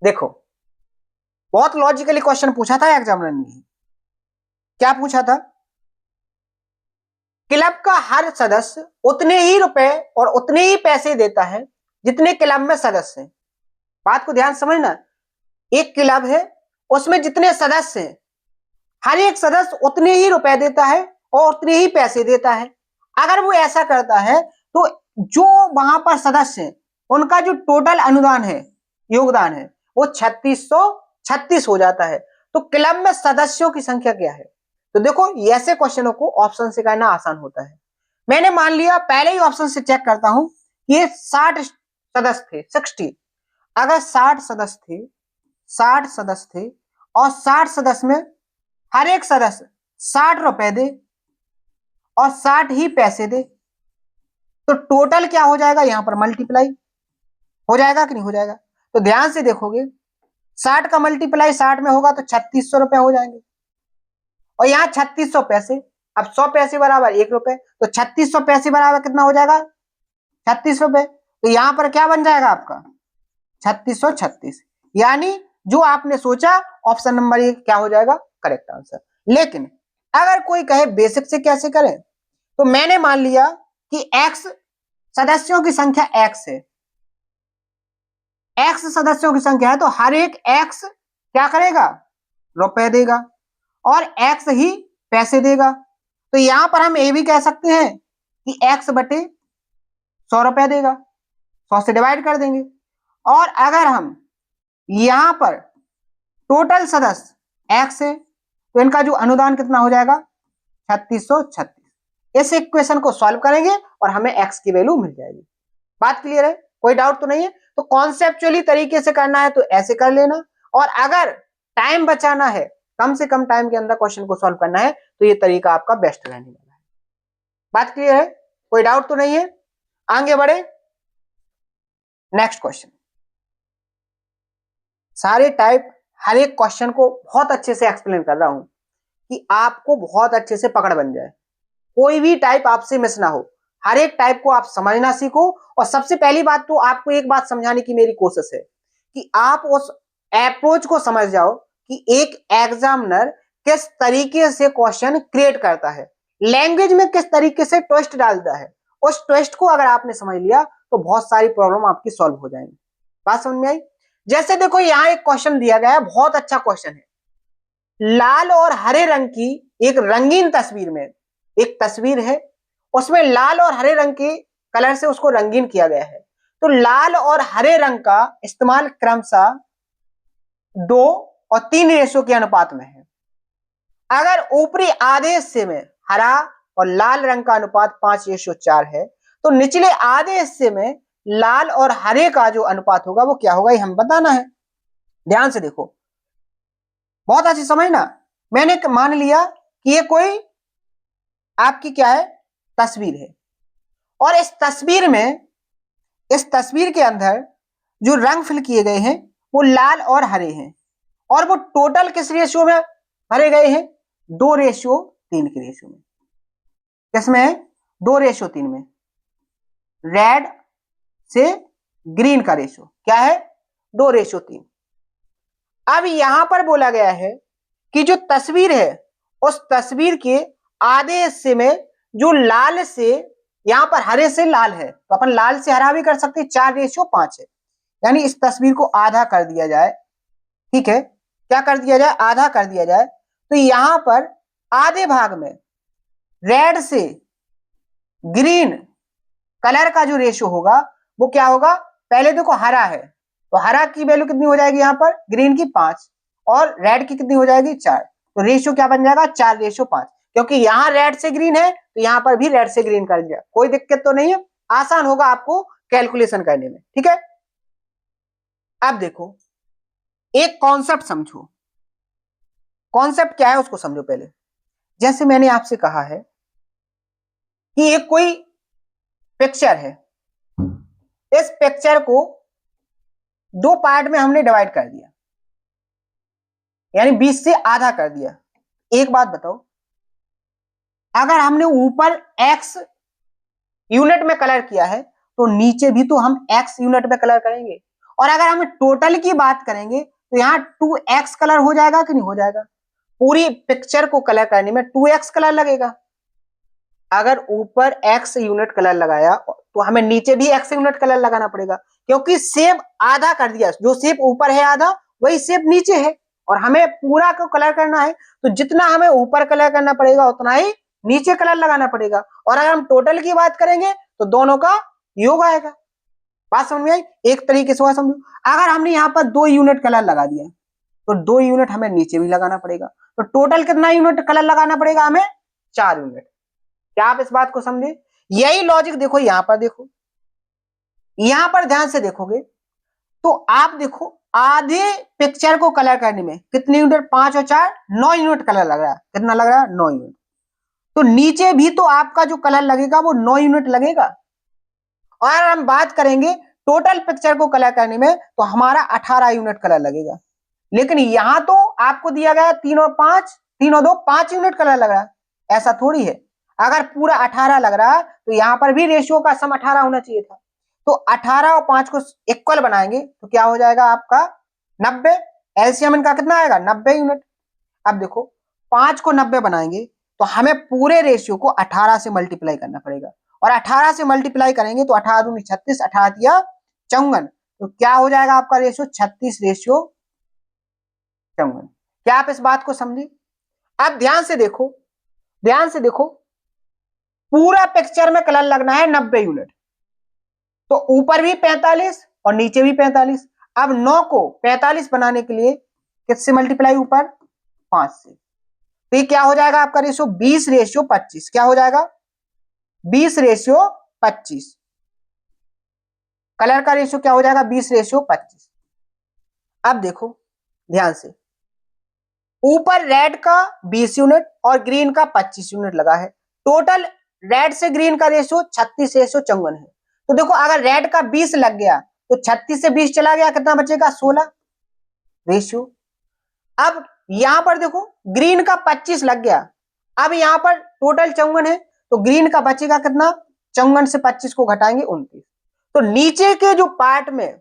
देखो, बहुत लॉजिकली क्वेश्चन पूछा था एग्जामिनर ने। क्या पूछा था, क्लब का हर सदस्य उतने ही रुपए और उतने ही पैसे देता है जितने क्लब में सदस्य हैं। बात को ध्यान समझना, एक क्लब है उसमें जितने सदस्य हैं हर एक सदस्य उतने ही रुपए देता है और उतने ही पैसे देता है। अगर वो ऐसा करता है तो जो वहां पर सदस्य हैं उनका जो टोटल अनुदान है, योगदान है, वो 3636 हो जाता है। तो क्लब में सदस्यों की संख्या क्या है। तो देखो ऐसे क्वेश्चनों को ऑप्शन से करना आसान होता है। मैंने मान लिया, पहले ही ऑप्शन से चेक करता हूं, ये 60 सदस्य थे 60, अगर 60 सदस्य थे, 60 सदस्य थे और 60 सदस्य में हर एक सदस्य 60 रुपए दे और 60 ही पैसे दे, तो टोटल क्या हो जाएगा, यहां पर मल्टीप्लाई हो जाएगा कि नहीं हो जाएगा। तो ध्यान से देखोगे 60 का मल्टीप्लाई 60 में होगा तो 3600 रुपए हो जाएंगे, और यहाँ 3600 पैसे, अब 100 पैसे बराबर 1 रुपए, तो 3600 पैसे बराबर कितना हो जाएगा, 36 रुपए। तो यहां पर क्या बन जाएगा आपका 3636, यानी जो आपने सोचा ऑप्शन नंबर ए क्या हो जाएगा करेक्ट आंसर। लेकिन अगर कोई कहे बेसिक से कैसे करें, तो मैंने मान लिया कि x सदस्यों की संख्या x है, x सदस्यों की संख्या है, तो हर एक x क्या करेगा, रुपए देगा और x ही पैसे देगा। तो यहां पर हम ये भी कह सकते हैं कि x बटे 100 रुपए देगा, 100 से डिवाइड कर देंगे। और अगर हम यहां पर टोटल सदस्य x है तो इनका जो अनुदान कितना हो जाएगा 3636। इस इक्वेशन को सॉल्व करेंगे और हमें x की वैल्यू मिल जाएगी। बात क्लियर है, कोई डाउट तो नहीं है। तो कॉन्सेप्चुअली तरीके से करना है तो ऐसे कर लेना, और अगर टाइम बचाना है, कम से कम टाइम के अंदर क्वेश्चन को सॉल्व करना है, तो ये तरीका आपका बेस्ट रहने वाला है। बात क्लियर है, कोई डाउट तो नहीं है। आगे बढ़े, नेक्स्ट क्वेश्चन। सारे टाइप हर एक क्वेश्चन को बहुत अच्छे से एक्सप्लेन कर रहा हूं कि आपको बहुत अच्छे से पकड़ बन जाए, कोई भी टाइप आपसे मिस ना हो, हर एक टाइप को आप समझना सीखो। और सबसे पहली बात तो आपको एक बात समझाने की मेरी कोशिश है कि आप उस अप्रोच को समझ जाओ कि एक एग्जामिनर किस तरीके से क्वेश्चन क्रिएट करता है, लैंग्वेज में किस तरीके से ट्विस्ट डालता है। उस ट्विस्ट को अगर आपने समझ लिया तो बहुत सारी प्रॉब्लम आपकी सॉल्व हो जाएंगी। बात समझ में आई। जैसे देखो यहां एक क्वेश्चन दिया गया है, बहुत अच्छा क्वेश्चन है। लाल और हरे रंग की एक रंगीन तस्वीर में एक तस्वीर है, उसमें लाल और हरे रंग के कलर से उसको रंगीन किया गया है। तो लाल और हरे रंग का इस्तेमाल क्रमशः 2 और 3 रेशो के अनुपात में है। अगर ऊपरी आधे हिस्से में हरा और लाल रंग का अनुपात 5:4 है, तो निचले आधे हिस्से में लाल और हरे का जो अनुपात होगा वो क्या होगा, ये हम बताना है। ध्यान से देखो, बहुत अच्छी समझना। मैंने मान लिया कि ये कोई आपकी क्या है तस्वीर है, और इस तस्वीर में, इस तस्वीर के अंदर जो रंग फिल किए गए हैं वो लाल और हरे हैं, और वो टोटल किस रेशियो में भरे गए हैं, 2:3 के रेशियो में। किसमें है, 2:3 में। रेड से ग्रीन का रेशियो क्या है, 2:3। अब यहां पर बोला गया है कि जो तस्वीर है उस तस्वीर के आधे हिस्से में जो लाल से, यहां पर हरे से लाल है तो अपन लाल से हरा भी कर सकते हैं, 4:5 है। यानी इस तस्वीर को आधा कर दिया जाए, ठीक है, क्या कर दिया जाए, आधा कर दिया जाए। तो यहां पर आधे भाग में रेड से ग्रीन कलर का जो रेशियो होगा वो क्या होगा, पहले देखो हरा है तो हरा की वैल्यू कितनी हो जाएगी यहां पर, ग्रीन की 5 और रेड की कितनी हो जाएगी 4। तो रेशियो क्या बन जाएगा 4:5, क्योंकि यहां रेड से ग्रीन है तो यहां पर भी रेड से ग्रीन कर दिया। कोई दिक्कत तो नहीं है, आसान होगा आपको कैलकुलेशन करने में, ठीक है। अब देखो एक कॉन्सेप्ट समझो, कॉन्सेप्ट क्या है उसको समझो पहले। जैसे मैंने आपसे कहा है कि एक कोई पिक्चर है, इस पिक्चर को 2 पार्ट में हमने डिवाइड कर दिया, यानी 20 से आधा कर दिया। एक बात बताओ, अगर हमने ऊपर x यूनिट में कलर किया है तो नीचे भी तो हम x यूनिट में कलर करेंगे, और अगर हम टोटल की बात करेंगे तो यहाँ 2x कलर हो जाएगा कि नहीं हो जाएगा। पूरी पिक्चर को कलर करने में 2x कलर लगेगा। अगर ऊपर x यूनिट कलर लगाया तो हमें नीचे भी x यूनिट कलर लगाना पड़ेगा, क्योंकि शेप आधा कर दिया, जो शेप ऊपर है आधा वही शेप नीचे है, और हमें पूरा को कलर करना है तो जितना हमें ऊपर कलर करना पड़ेगा उतना ही नीचे कलर लगाना पड़ेगा। और अगर हम टोटल की बात करेंगे तो दोनों का योग आएगा। बात समझ में आई, एक तरीके से समझो। अगर हमने यहाँ पर 2 यूनिट कलर लगा दिया तो 2 यूनिट हमें नीचे भी लगाना पड़ेगा, तो टोटल कितना यूनिट कलर लगाना पड़ेगा हमें, 4 यूनिट। क्या आप इस बात को समझे, यही लॉजिक देखो यहां पर देखो, यहां पर ध्यान से देखोगे तो आप देखो आधे पिक्चर को कलर करने में कितने यूनिट, 5 और 4 9 यूनिट कलर लग रहा है। कितना लग रहा है? 9 यूनिट। तो नीचे भी तो आपका जो कलर लगेगा वो 9 यूनिट लगेगा। और हम बात करेंगे टोटल पिक्चर को कलर करने में तो हमारा 18 यूनिट कलर लगेगा। लेकिन यहां तो आपको दिया गया 3 और 5, 3 और 2 5 यूनिट कलर लग रहा है। ऐसा थोड़ी है, अगर पूरा 18 लग रहा है तो यहां पर भी रेशियो का सम 18 होना चाहिए था। तो 18 और 5 को इक्वल बनाएंगे तो क्या हो जाएगा आपका 90। एलसीएम इनका कितना आएगा? 90 यूनिट। अब देखो 5 को 90 बनाएंगे तो हमें पूरे रेशियो को 18 से मल्टीप्लाई करना पड़ेगा। और 18 से मल्टीप्लाई करेंगे तो 18 दूनी 36, 18 दिया 54। तो क्या हो जाएगा आपका रेशियो? 36 रेशियो 54। क्या आप इस बात को समझे? अब ध्यान से देखो, ध्यान से देखो, पूरा पिक्चर में कलर लगना है 90 यूनिट। तो ऊपर भी 45 और नीचे भी 45। अब 9 को 45 बनाने के लिए किससे मल्टीप्लाई? ऊपर 5 से। तो ये क्या हो जाएगा आपका रेशियो? 20 रेशियो 25। क्या हो जाएगा? 20 रेशियो 25। कलर का रेशियो क्या हो जाएगा? 20 रेशियो 25। अब देखो ध्यान से, ऊपर रेड का 20 यूनिट और ग्रीन का 25 यूनिट लगा है। टोटल रेड से ग्रीन का रेशियो 36 रेशियो 54 है। तो देखो अगर रेड का 20 लग गया तो 36 से 20 चला गया, कितना बचेगा? 16 रेशियो। अब यहां पर देखो ग्रीन का 25 लग गया, अब यहां पर टोटल 54 है तो ग्रीन का बचेगा कितना? 54 से 25 को घटाएंगे 29। तो नीचे के जो पार्ट में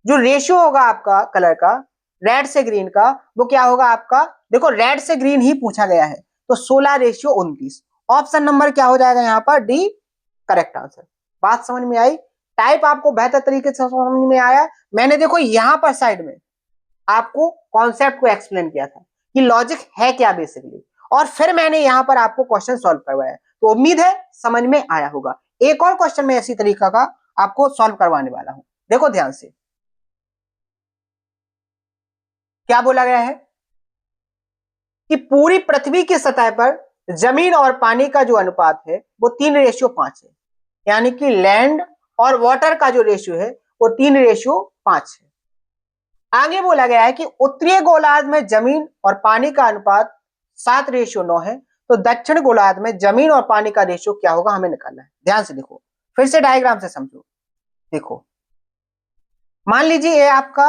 जो रेशियो होगा आपका कलर का रेड से ग्रीन का, वो क्या होगा आपका? देखो रेड से ग्रीन ही पूछा गया है तो 16 रेशियो 29। ऑप्शन नंबर क्या हो जाएगा यहां पर? D correct answer. बात समझ में आई? टाइप आपको बेहतर तरीके से समझ में आया? मैंने देखो यहां पर साइड में आपको कॉन्सेप्ट को एक्सप्लेन किया था कि लॉजिक है क्या बेसिकली, और फिर मैंने यहां पर आपको क्वेश्चन सॉल्व करवाया। तो उम्मीद है समझ में आया होगा। एक और क्वेश्चन मैं इसी तरीका का आपको सॉल्व करवाने वाला हूं। देखो ध्यान से क्या बोला गया है कि पूरी पृथ्वी की सतह पर जमीन और पानी का जो अनुपात है वो 3 रेशियो 5 है। यानी कि लैंड और वाटर का जो रेशियो है वो 3 रेशियो 5 है। आगे बोला गया है कि उत्तरीय गोलार्ध में जमीन और पानी का अनुपात 7 रेशियो 9 है। तो दक्षिण गोलार्ध में जमीन और पानी का रेशियो क्या होगा, हमें निकालना है। ध्यान से देखो, फिर से डायग्राम से समझो। देखो मान लीजिए ये आपका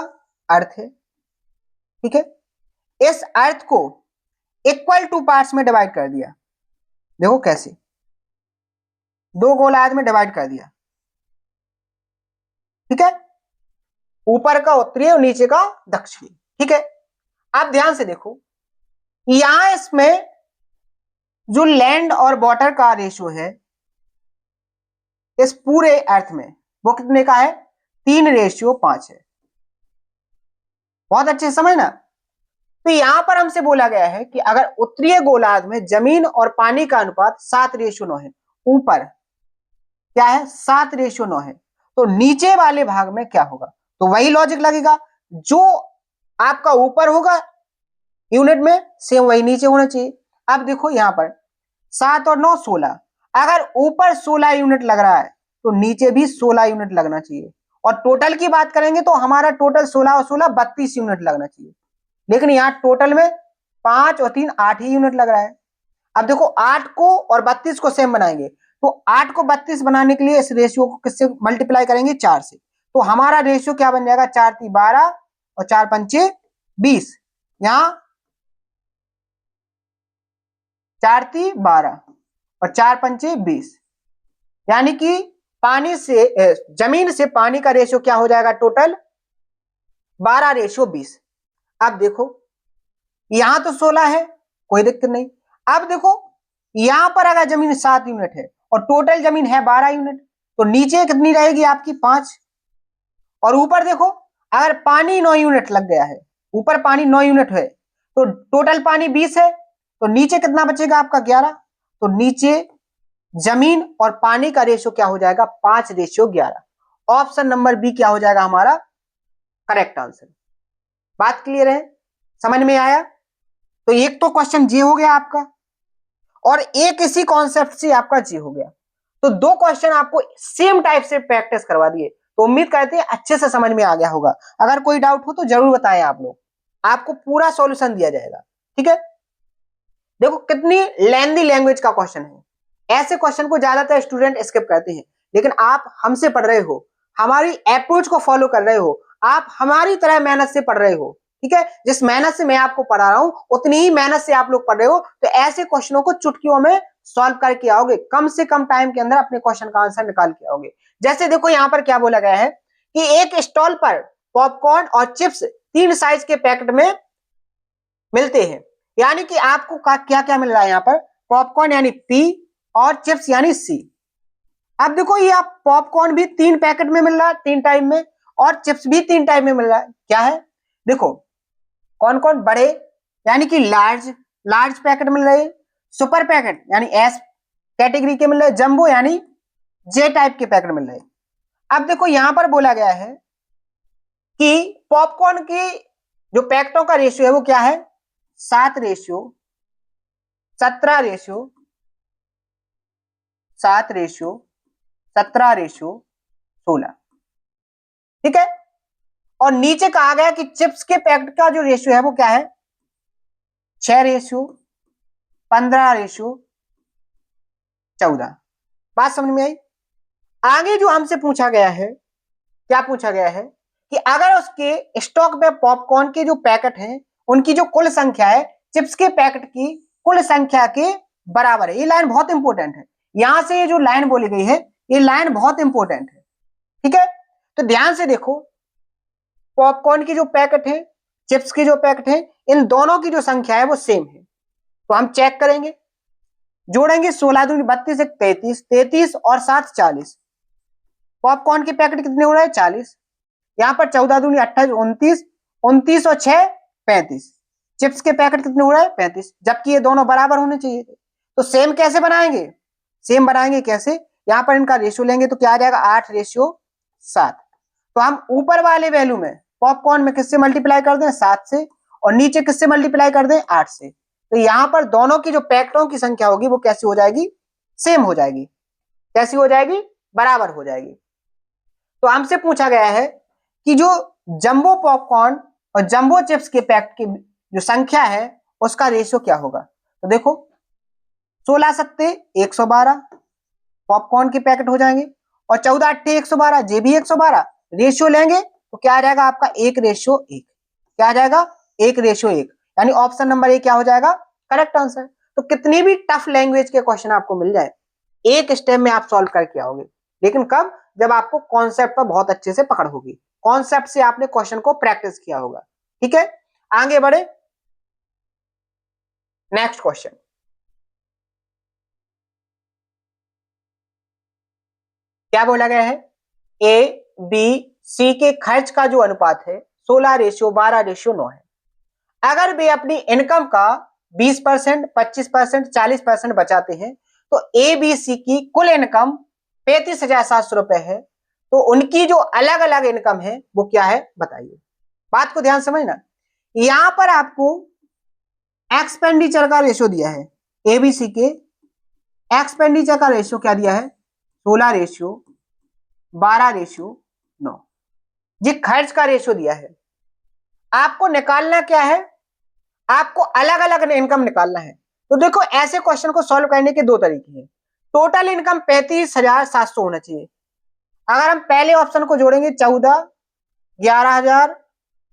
अर्थ है, ठीक है। इस अर्थ को इक्वल टू पार्ट्स में डिवाइड कर दिया। देखो कैसे, 2 गोलार्ध में डिवाइड कर दिया, ठीक है। ऊपर का उत्तरी और नीचे का दक्षिणी, ठीक है। अब ध्यान से देखो, यहां इसमें जो लैंड और वाटर का रेशियो है इस पूरे अर्थ में वो कितने का है? 3 रेशियो 5 है। बहुत अच्छे से समझना। तो यहां पर हमसे बोला गया है कि अगर उत्तरीय गोलार्ध में जमीन और पानी का अनुपात 7 रेशियो 9 है, ऊपर क्या है? 7 रेशियो 9 है, तो नीचे वाले भाग में क्या होगा? तो वही लॉजिक लगेगा, जो आपका ऊपर होगा यूनिट में सेम वही नीचे होना चाहिए। अब देखो यहां पर 7 और 9 16, अगर ऊपर 16 यूनिट लग रहा है तो नीचे भी 16 यूनिट लगना चाहिए। और टोटल की बात करेंगे तो हमारा टोटल 16 और 16 32 यूनिट लगना चाहिए। लेकिन यहाँ टोटल में 5 और 3 8 ही यूनिट लग रहा है। अब देखो 8 को और 32 को सेम बनाएंगे तो 8 को 32 बनाने के लिए इस रेशियो को किससे मल्टीप्लाई करेंगे? 4 से। तो हमारा रेशियो क्या बन जाएगा? 4 3 12 और 4 पंचे 20। यहां 4 3 12 और 4 पंचे 20, यानी कि पानी से जमीन से पानी का रेशियो क्या हो जाएगा? Total 12 ratio 20। अब देखो यहां तो 16 है, कोई दिक्कत नहीं। अब देखो यहां पर अगर जमीन 7 यूनिट है और टोटल जमीन है 12 यूनिट, तो नीचे कितनी रहेगी आपकी? 5। और ऊपर देखो अगर पानी 9 यूनिट लग गया है, ऊपर पानी 9 यूनिट है तो टोटल पानी 20 है, तो नीचे कितना बचेगा आपका? 11। तो नीचे जमीन और पानी का रेशियो क्या हो जाएगा? 5 रेशियो 11। ऑप्शन नंबर बी क्या हो जाएगा हमारा करेक्ट आंसर। बात क्लियर है? समझ में आया? तो एक तो क्वेश्चन जी हो गया आपका और एक इसी कॉन्सेप्ट से आपका जी हो गया। तो 2 क्वेश्चन आपको सेम टाइप से प्रैक्टिस करवा दिए। तो उम्मीद करते हैं अच्छे से समझ में आ गया होगा। अगर कोई डाउट हो तो जरूर बताएं आप लोग, आपको पूरा सॉल्यूशन दिया जाएगा। ठीक है, देखो कितनी लेंथी लैंग्वेज का क्वेश्चन है। ऐसे क्वेश्चन को ज्यादातर स्टूडेंट स्किप करते हैं, लेकिन आप हमसे पढ़ रहे हो, हमारी अप्रोच को फॉलो कर रहे हो, आप हमारी तरह मेहनत से पढ़ रहे हो। ठीक है, जिस मेहनत से मैं आपको पढ़ा रहा हूं उतनी ही मेहनत से आप लोग पढ़ रहे हो, तो ऐसे क्वेश्चनों को चुटकियों में सॉल्व करके आओगे, कम से कम टाइम के अंदर अपने क्वेश्चन का आंसर निकाल के आओगे। जैसे देखो यहाँ पर क्या बोला गया है कि एक स्टॉल पर पॉपकॉर्न और चिप्स 3 साइज के पैकेट में मिलते हैं, यानी कि आपको क्या क्या मिल रहा है यहाँ पर, पॉपकॉर्न यानी पी और चिप्स यानी सी। अब देखो ये आप पॉपकॉर्न भी 3 पैकेट में मिल रहा है 3 टाइम में, और चिप्स भी 3 टाइम में मिल रहा है। क्या है, देखो कौन कौन, बड़े यानी कि लार्ज पैकेट मिल रहे हैं, सुपर पैकेट यानी एस कैटेगरी के मिल रहे हैं, जंबो यानी जे टाइप के पैकेट मिल रहे हैं। अब देखो यहां पर बोला गया है कि पॉपकॉर्न की जो पैकेटों का रेशियो है वो क्या है, 7 रेशियो 17 रेशियो 7 रेशियो 17 रेशियो 16। ठीक है, और नीचे कहा गया कि चिप्स के पैकेट का जो रेशियो है वो क्या है, 6 रेशियो 15 रेशियो 14। बात समझ में आई। आगे जो हमसे पूछा गया है, क्या पूछा गया है कि अगर उसके स्टॉक में पॉपकॉर्न के जो पैकेट हैं उनकी जो कुल संख्या है चिप्स के पैकेट की कुल संख्या के बराबर है। ये लाइन बहुत इंपॉर्टेंट है, यहां से ये जो लाइन बोली गई है ये लाइन बहुत इंपॉर्टेंट है। ठीक है, तो ध्यान से देखो, पॉपकॉर्न की जो पैकेट है, चिप्स की जो पैकेट है, इन दोनों की जो संख्या है वो सेम है। तो हम चेक करेंगे, जोड़ेंगे 16 दूनी 32 एक 33, 33 और 7 40। पॉपकॉर्न के पैकेट कितने हो रहे हैं, 40। यहां पर 14 दूनी 28, 29, 29 और 6 35। चिप्स के पैकेट कितने हो रहे हैं, 35, जबकि ये दोनों बराबर होने चाहिए थे। तो सेम कैसे बनाएंगे, सेम बनाएंगे कैसे, यहां पर इनका रेशियो लेंगे तो क्या आ जाएगा, 8 रेशियो 7। तो हम ऊपर वाले वैल्यू में पॉपकॉर्न में किससे मल्टीप्लाई कर दें, 7 से, और नीचे किससे मल्टीप्लाई कर दें, 8 से। तो यहां पर दोनों की जो पैकेटों की संख्या होगी वो कैसी हो जाएगी, सेम हो जाएगी। कैसी हो जाएगी, बराबर हो जाएगी। तो हमसे पूछा गया है कि जो जंबो पॉपकॉर्न और जंबो चिप्स के पैकेट की जो संख्या है उसका रेशियो क्या होगा। तो देखो 16 सत्ते 112 पॉपकॉर्न के पैकेट हो जाएंगे, और 14 अट्ठे 112, जे भी 112, रेशियो लेंगे तो क्या आ जाएगा आपका 1 रेशियो 1। क्या आ जाएगा, 1 रेशियो 1, यानी ऑप्शन नंबर ए क्या हो जाएगा, करेक्ट आंसर। तो कितनी भी टफ लैंग्वेज के क्वेश्चन आपको मिल जाए एक स्टेप में आप सॉल्व करके आओगे, लेकिन कब, जब आपको कॉन्सेप्ट पर बहुत अच्छे से पकड़ होगी, कॉन्सेप्ट से आपने क्वेश्चन को प्रैक्टिस किया होगा। ठीक है, आगे बढ़े, नेक्स्ट क्वेश्चन। क्या बोला गया है, ए बी सी के खर्च का जो अनुपात है 16 रेशियो 12 रेशियो 9 है। अगर वे अपनी इनकम का 20%, 25%, 40% बचाते हैं तो ए बी सी की कुल इनकम 35,700 रुपए है, तो उनकी जो अलग अलग इनकम है वो क्या है बताइए। बात को ध्यान समझना, यहां पर आपको एक्सपेंडिचर का रेशियो दिया है, एबीसी के एक्सपेंडिचर का रेशियो क्या दिया है, 16 रेशियो 12 रेशियो 9। ये खर्च का रेशियो दिया है, आपको निकालना क्या है, आपको अलग अलग इनकम निकालना है। तो देखो ऐसे क्वेश्चन को सॉल्व करने के दो तरीके हैं। टोटल इनकम 35,700 होना चाहिए। अगर हम पहले ऑप्शन को जोड़ेंगे 14, 11,000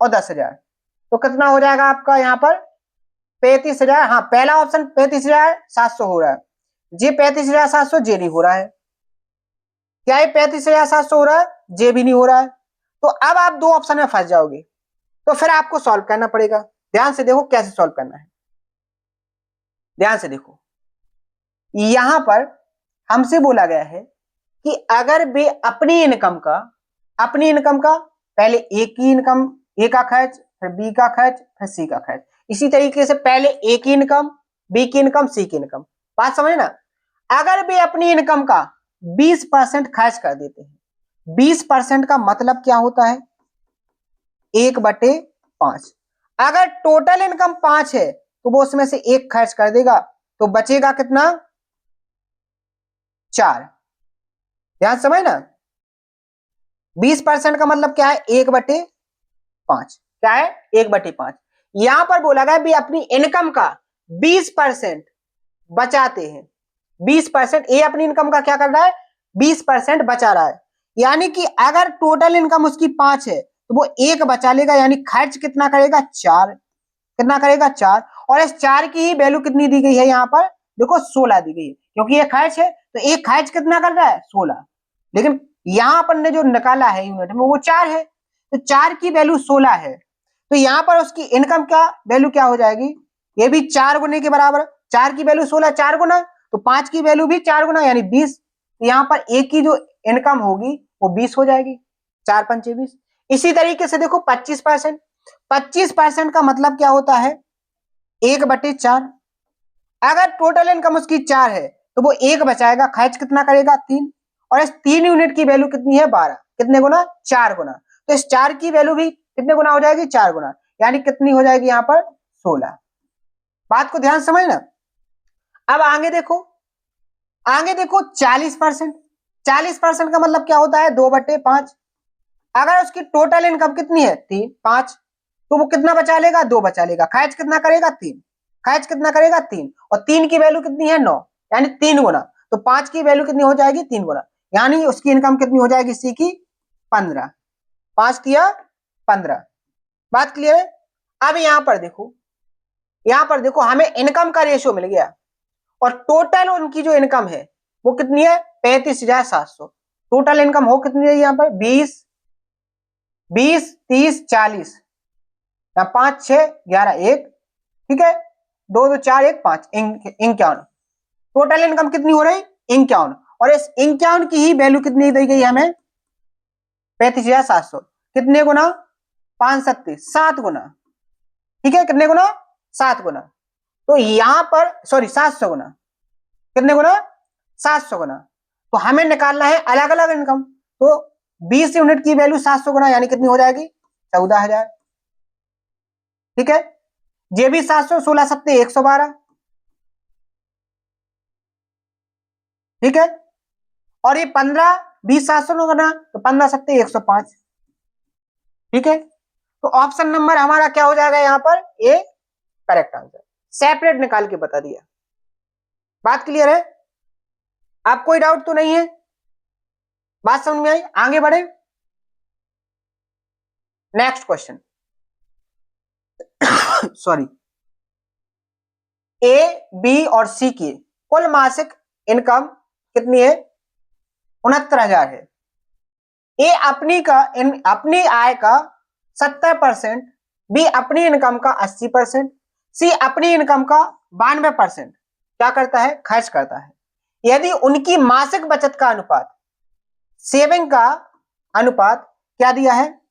और 10,000, तो कितना हो जाएगा आपका यहाँ पर 35,000। हाँ, पहला ऑप्शन 35,700 हो रहा है, जे 35,700 जे नहीं हो रहा है। क्या ये 35,700 हो रहा है, जे भी नहीं हो रहा है। तो अब आप दो ऑप्शन में फंस जाओगे, तो फिर आपको सॉल्व करना पड़ेगा। ध्यान से देखो कैसे सॉल्व करना है, ध्यान से देखो। यहां पर हमसे बोला गया है कि अगर वे अपनी इनकम का पहले ए की इनकम, ए का खर्च, फिर बी का खर्च, फिर सी का खर्च, इसी तरीके से पहले ए की इनकम, बी की इनकम, सी की इनकम। बात समझे ना, अगर वे अपनी इनकम का 20% खर्च कर देते हैं, 20% का मतलब क्या होता है, 1/5। अगर टोटल इनकम 5 है तो वो उसमें से 1 खर्च कर देगा, तो बचेगा कितना, 4। ध्यान समझ ना, 20% का मतलब क्या है 1/5, क्या है 1/5। यहां पर बोला गया भी अपनी इनकम का 20% बचाते हैं। 20% ये अपनी इनकम का क्या कर रहा है 20% बचा रहा है। यानी कि अगर टोटल इनकम उसकी 5 है तो वो 1 बचा लेगा, यानी खर्च कितना करेगा 4, कितना करेगा 4। और इस 4 की ही वैल्यू कितनी दी गई है यहाँ पर, देखो 16 दी गई है, क्योंकि ये खर्च है तो एक खर्च कितना कर रहा है 16, लेकिन यहाँ पर ने जो निकाला है यूनिट में वो 4 है, तो 4 की वैल्यू 16 है। तो यहाँ पर उसकी इनकम क्या वैल्यू क्या हो जाएगी, ये भी 4 गुने के बराबर। 4 की वैल्यू 16, 4 गुना तो 5 की वैल्यू भी 4 गुना यानी 20। यहाँ पर एक की जो इनकम होगी वो 20 हो जाएगी, 4 पंचे 20। इसी तरीके से देखो 25%, 25% का मतलब क्या होता है 1/4। अगर टोटल इनकम उसकी 4 है तो वो 1 बचाएगा, खर्च कितना करेगा 3, और इस 3 यूनिट की वैल्यू कितनी है 12, कितने गुना 4 गुना। तो इस 4 की वैल्यू भी कितने गुना हो जाएगी 4 गुना, यानी कितनी हो जाएगी यहाँ पर 16। बात को ध्यान समझना। अब आगे देखो, आगे देखो 40%, 40% का मतलब क्या होता है 2/5। अगर उसकी टोटल इनकम कितनी है 5, तो वो कितना बचा लेगा 2 बचा लेगा, खर्च कितना करेगा 3, खर्च कितना करेगा 3, और 3 की वैल्यू कितनी है 9, यानी 3 गुना। तो 5 की वैल्यू कितनी हो जाएगी 3 गुना, यानी उसकी इनकम कितनी हो जाएगी इसी की 15, 5 किया 15। बात क्लियर है। अब यहां पर देखो, यहां पर देखो हमें इनकम का रेशियो मिल गया और टोटल उनकी जो इनकम है वो कितनी है 35,700। टोटल इनकम हो कितनी है यहाँ पर 20, 20, 30, 40, 5, 6, 11, 1, ठीक है, 2, 2, 4, 1, 5, 51। टोटल इनकम कितनी हो रही 51, और इस 51 की ही वैल्यू कितनी दी गई हमें 35,700। कितने गुना 5 7 7 गुना, ठीक है, कितने गुना 7 गुना। तो यहां पर सॉरी 700 गुना, कितने गुना 700 गुना। तो हमें निकालना है अलग अलग इनकम, तो 20 यूनिट की वैल्यू 700 गुना यानी कितनी हो जाएगी 14,000, ठीक है। जे भी 700, 16 सत्ते 112, ठीक है। और ये 15, 20 700 गुना तो 15 सत्ते 105, ठीक है। तो ऑप्शन नंबर हमारा क्या हो जाएगा यहाँ पर ए करेक्ट आंसर, सेपरेट निकाल के बता दिया। बात क्लियर है, आप कोई डाउट तो नहीं है, बात समझ में आई, आगे बढ़े। Next question sorry, A B और सी की कुल मासिक इनकम कितनी है 69,000 है। ए अपनी आय का 70%, बी अपनी इनकम का 80%, सी अपनी इनकम का 92% क्या करता है खर्च करता है। यदि उनकी मासिक बचत का अनुपात, सेविंग का अनुपात क्या दिया है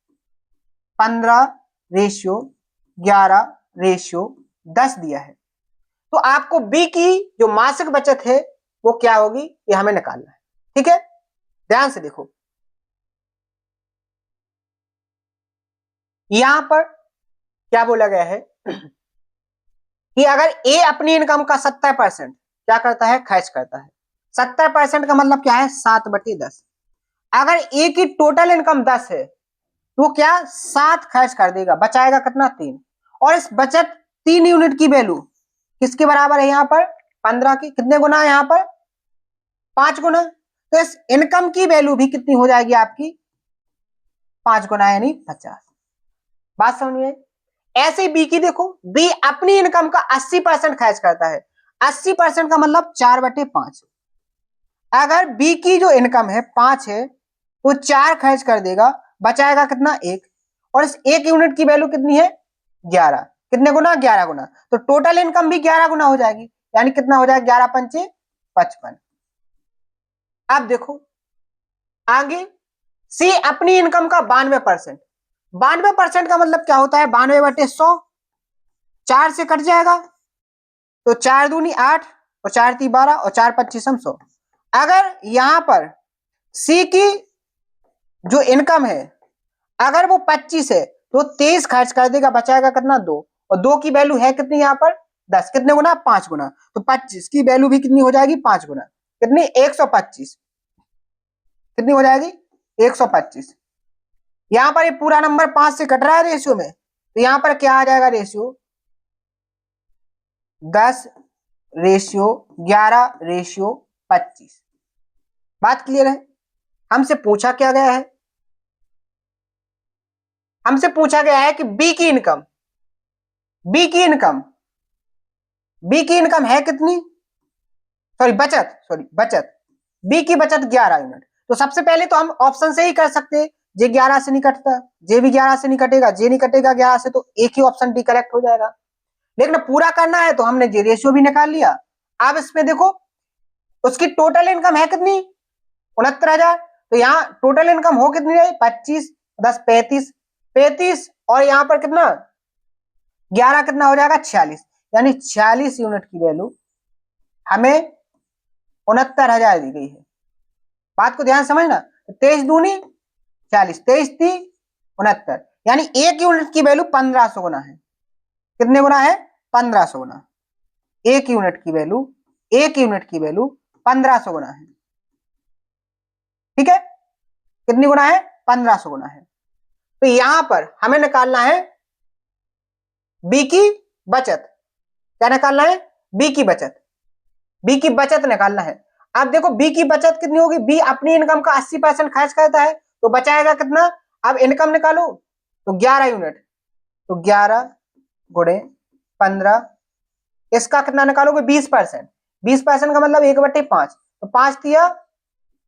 15:11:10 दिया है, तो आपको बी की जो मासिक बचत है वो क्या होगी ये हमें निकालना है, ठीक है। ध्यान से देखो, यहां पर क्या बोला गया है कि अगर ए अपनी इनकम का 70% क्या करता है खर्च करता है, 70% का मतलब क्या है 7/10। अगर ए की टोटल इनकम 10 है तो क्या 7 खर्च कर देगा, बचाएगा कितना 3, और इस बचत 3 यूनिट की वैल्यू किसके बराबर है यहाँ पर 15 की, कितने गुना है यहाँ पर 5 गुना। तो इस इनकम की वैल्यू भी कितनी हो जाएगी आपकी 5 गुना यानी 50। बात समझ में, ऐसे बी की देखो, बी अपनी इनकम का 80% खर्च करता है, 80% का मतलब 4/5। अगर बी की जो इनकम है 5 है तो 4 खर्च कर देगा, बचाएगा कितना 1, और इस 1 यूनिट की वैल्यू कितनी है 11, कितने गुना 11 गुना। तो टोटल इनकम भी 11 गुना हो जाएगी, यानी कितना हो जाएगा 11 पंचे 55। अब देखो आगे, सी अपनी इनकम का 92%, 92% का मतलब क्या होता है 92/100, 4 से कट जाएगा तो 4 दूनी 8 और 4 ती 12 और 4 25 100। अगर यहां पर सी की जो इनकम है अगर वो 25 है तो 23 खर्च कर देगा, बचाएगा कितना 2, और 2 की वैल्यू है कितनी यहाँ पर 10, कितने गुना 5 गुना। तो 25 की वैल्यू भी कितनी हो जाएगी 5 गुना, कितनी 125, कितनी हो जाएगी 125। यहां पर ये पूरा नंबर 5 से कट रहा है रेशियो में, तो यहां पर क्या आ जाएगा रेशियो 10 रेशियो 11 रेशियो 25। बात क्लियर है। हमसे पूछा क्या गया है, हमसे पूछा गया है कि बी की इनकम, बी की इनकम, बी की इनकम है कितनी, बचत, बी की बचत 11 यूनिट। तो सबसे पहले तो हम ऑप्शन से ही कर सकते हैं, जे 11 से नहीं कटता, जे भी 11 से नहीं कटेगा, जे नहीं कटेगा 11 से, तो एक ही ऑप्शन डी करेक्ट हो जाएगा। लेकिन पूरा करना है तो हमने जे रेशियो भी निकाल लिया। अब इसमें देखो उसकी टोटल इनकम है कितनी 69,000, तो यहाँ टोटल इनकम हो कितनी है 25, 10 35, 35 और यहाँ पर कितना 11 कितना हो जाएगा 46, यानी 46 यूनिट की वैल्यू हमें 69,000 दी गई है। बात को ध्यान समझना, 23 दूनी 40, 23 थी 69, यानी एक यूनिट की वैल्यू 1500 गुना है। कितने गुना है 1500 गुना। एक यूनिट की वैल्यू, एक यूनिट की वैल्यू 1500 गुना है। ठीक है, कितनी गुना है 1500 गुना है। तो यहां पर हमें निकालना है बी की बचत। क्या निकालना है बी की बचत, बी की बचत निकालना है। अब देखो बी की बचत कितनी होगी, बी अपनी इनकम का 80% खर्च करता है, तो बचाएगा कितना। अब इनकम निकालो तो 11 यूनिट, तो 11 गुणे 15, इसका कितना निकालोगे 20%, 20% का मतलब 1/5, तो 5 तिया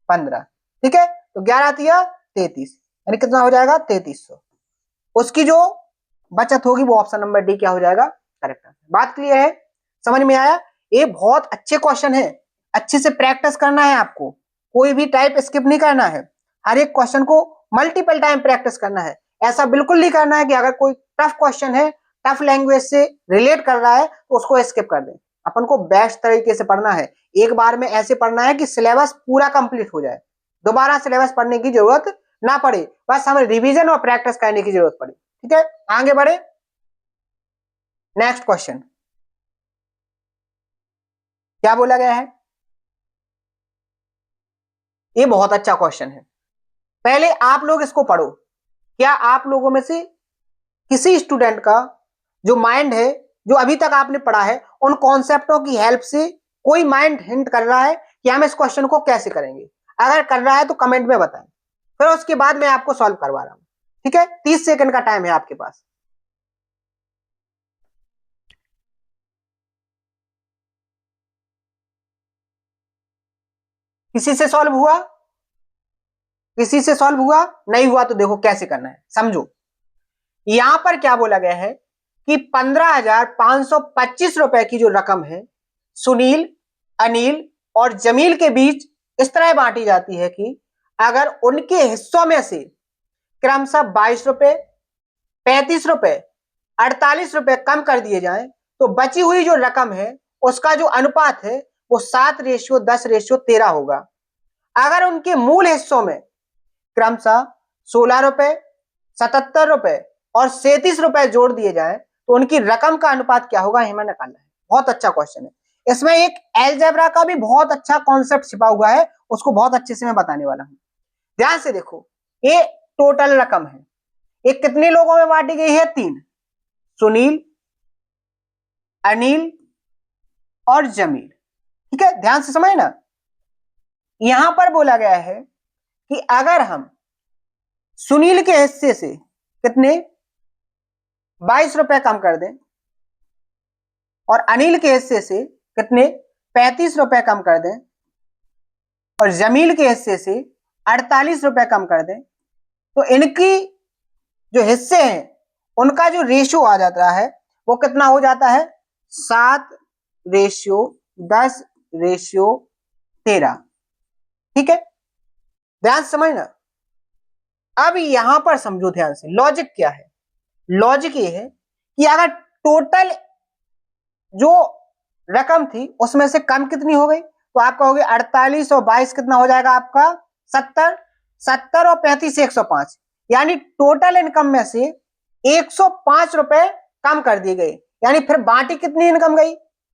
15, ठीक है, तो 11 तिया 33, यानी कितना हो जाएगा 3300। उसकी जो बचत होगी वो ऑप्शन नंबर डी क्या हो जाएगा करेक्ट। बात क्लियर है, समझ में आया। ये बहुत अच्छे क्वेश्चन है, अच्छे से प्रैक्टिस करना है आपको, कोई भी टाइप स्किप नहीं करना है, हर एक क्वेश्चन को मल्टीपल टाइम प्रैक्टिस करना है। ऐसा बिल्कुल नहीं करना है कि अगर कोई टफ क्वेश्चन है, टफ लैंग्वेज से रिलेट कर रहा है तो उसको स्किप कर दें। अपन को बेस्ट तरीके से पढ़ना है, एक बार में ऐसे पढ़ना है कि सिलेबस पूरा कंप्लीट हो जाए, दोबारा सिलेबस पढ़ने की जरूरत ना पड़े, बस हमें रिवीजन और प्रैक्टिस करने की जरूरत पड़े। ठीक है, आगे बढ़े। नेक्स्ट क्वेश्चन क्या बोला गया है, ये बहुत अच्छा क्वेश्चन है, पहले आप लोग इसको पढ़ो। क्या आप लोगों में से किसी स्टूडेंट का जो माइंड है, जो अभी तक आपने पढ़ा है, उन कॉन्सेप्टों की हेल्प से कोई माइंड हिंट कर रहा है कि हम इस क्वेश्चन को कैसे करेंगे? अगर कर रहा है तो कमेंट में बताएं, फिर उसके बाद मैं आपको सॉल्व करवा रहा हूं। ठीक है, 30 सेकंड का टाइम है आपके पास। किसी से सॉल्व हुआ, किसी से सॉल्व हुआ, नहीं हुआ तो देखो कैसे करना है, समझो। यहां पर क्या बोला गया है कि 15,525 रुपए की जो रकम है सुनील, अनिल और जमील के बीच इस तरह बांटी जाती है कि अगर उनके हिस्सों में से क्रमशः 22 रुपए, 35 रुपए, 48 रुपए कम कर दिए जाएं तो बची हुई जो रकम है उसका जो अनुपात है वो 7:10:13 होगा। अगर उनके मूल हिस्सों में क्रमशः 16 रुपए, 77 रुपए और 37 रुपए जोड़ दिए जाएं तो उनकी रकम का अनुपात क्या होगा, हमें निकालना है। बहुत अच्छा क्वेश्चन है, इसमें एक अलजेब्रा का भी बहुत अच्छा कॉन्सेप्ट छिपा हुआ है, उसको बहुत अच्छे से मैं बताने वाला हूं। ध्यान से देखो, ये टोटल रकम है, ये कितने लोगों में बांटी गई है, 3, सुनील, अनिल और जमील। ठीक है, ध्यान से समझ ना। यहां पर बोला गया है कि अगर हम सुनील के हिस्से से कितने 22 रुपए कम कर दें और अनिल के हिस्से से कितने 35 रुपए कम कर दें और जमील के हिस्से से 48 रुपए कम कर दें, तो इनकी जो हिस्से हैं उनका जो रेशियो आ जाता है वो कितना हो जाता है 7:10:13। ठीक है, ध्यान समझना। अब यहां पर समझो ध्यान से, लॉजिक क्या है, लॉजिक ये है कि अगर टोटल जो रकम थी उसमें से कम कितनी हो गई, तो आप कहोगे 48 और 22 कितना हो जाएगा आपका 70, 70 और 35 105, यानी टोटल इनकम में से 105 रुपए कम कर दिए गए। यानी फिर बांटी कितनी इनकम गई,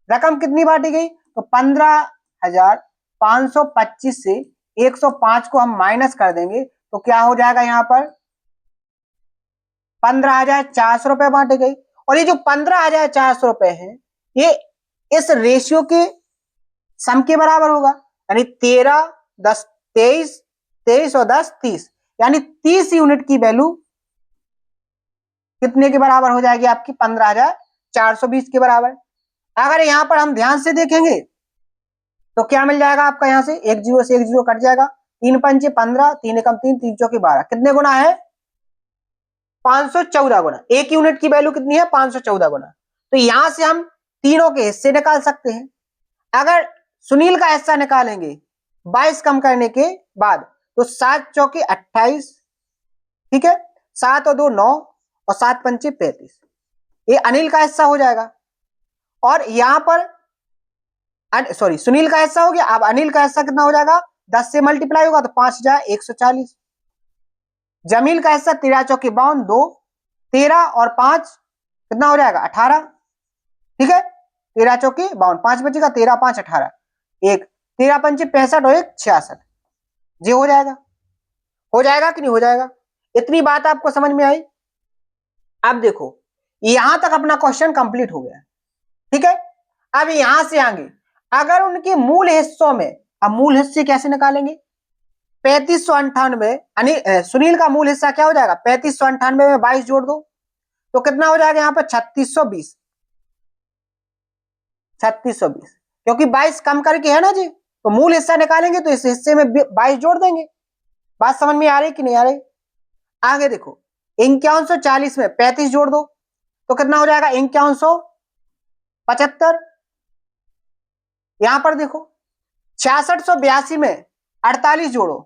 रकम कितनी बांटी गई, तो 15,525 से 105 को हम माइनस कर देंगे तो क्या हो जाएगा यहां पर 15,400 रुपए बांटे गए। और ये जो 15,400 रुपए है ये इस रेशियो के सम के बराबर होगा, यानी 13, 10, 23, 23 और 10, 30, यानी 30 यूनिट की वैल्यू कितने के बराबर हो जाएगी आपकी? 15,420 के बराबर। अगर यहां पर हम ध्यान से देखेंगे तो क्या मिल जाएगा आपका? यहां से एक जीरो से एक जीरो कट जाएगा, 3 पंचे 15, 3 एकम 3, 3 चौके 12, कितने गुना है? 514 गुना। एक यूनिट की वैल्यू कितनी है? 514 गुना। तो यहां से हम तीनों के हिस्से निकाल सकते हैं। अगर सुनील का हिस्सा निकालेंगे 22 कम करने के बाद तो 7 चौके 28, ठीक है, 7 और 2 9 और 7 पंचे 35, ये अनिल का हिस्सा हो जाएगा। और यहां पर सॉरी सुनील का हिस्सा हो गया। अब अनिल का हिस्सा कितना हो जाएगा? 10 से मल्टीप्लाई होगा तो 5,140। जमील का हिस्सा 13 चौके 52, 2, 13 और 5 कितना हो जाएगा? 18, ठीक है, 13 चौके 52, 5 बचेगा, 13 5 18, एक 13 पंचे 65 और एक 66, ये हो जाएगा। हो जाएगा कि नहीं हो जाएगा? इतनी बात आपको समझ में आई? अब देखो यहां तक अपना क्वेश्चन कंप्लीट हो गया, ठीक है। अब यहां से आगे अगर उनके मूल हिस्सों में, अब मूल हिस्से कैसे निकालेंगे? 3598, सुनील का मूल हिस्सा क्या हो जाएगा? 3598 में 22 जोड़ दो तो कितना हो जाएगा? यहां पर 3620, 3620, क्योंकि 22 कम करके है ना जी, तो मूल हिस्सा निकालेंगे तो इस हिस्से में 22 जोड़ देंगे। बात समझ में आ रही कि नहीं आ रही? आगे देखो 5140 में 35 जोड़ दो तो कितना हो जाएगा? 5175। यहां पर देखो 6682 में 48 जोड़ो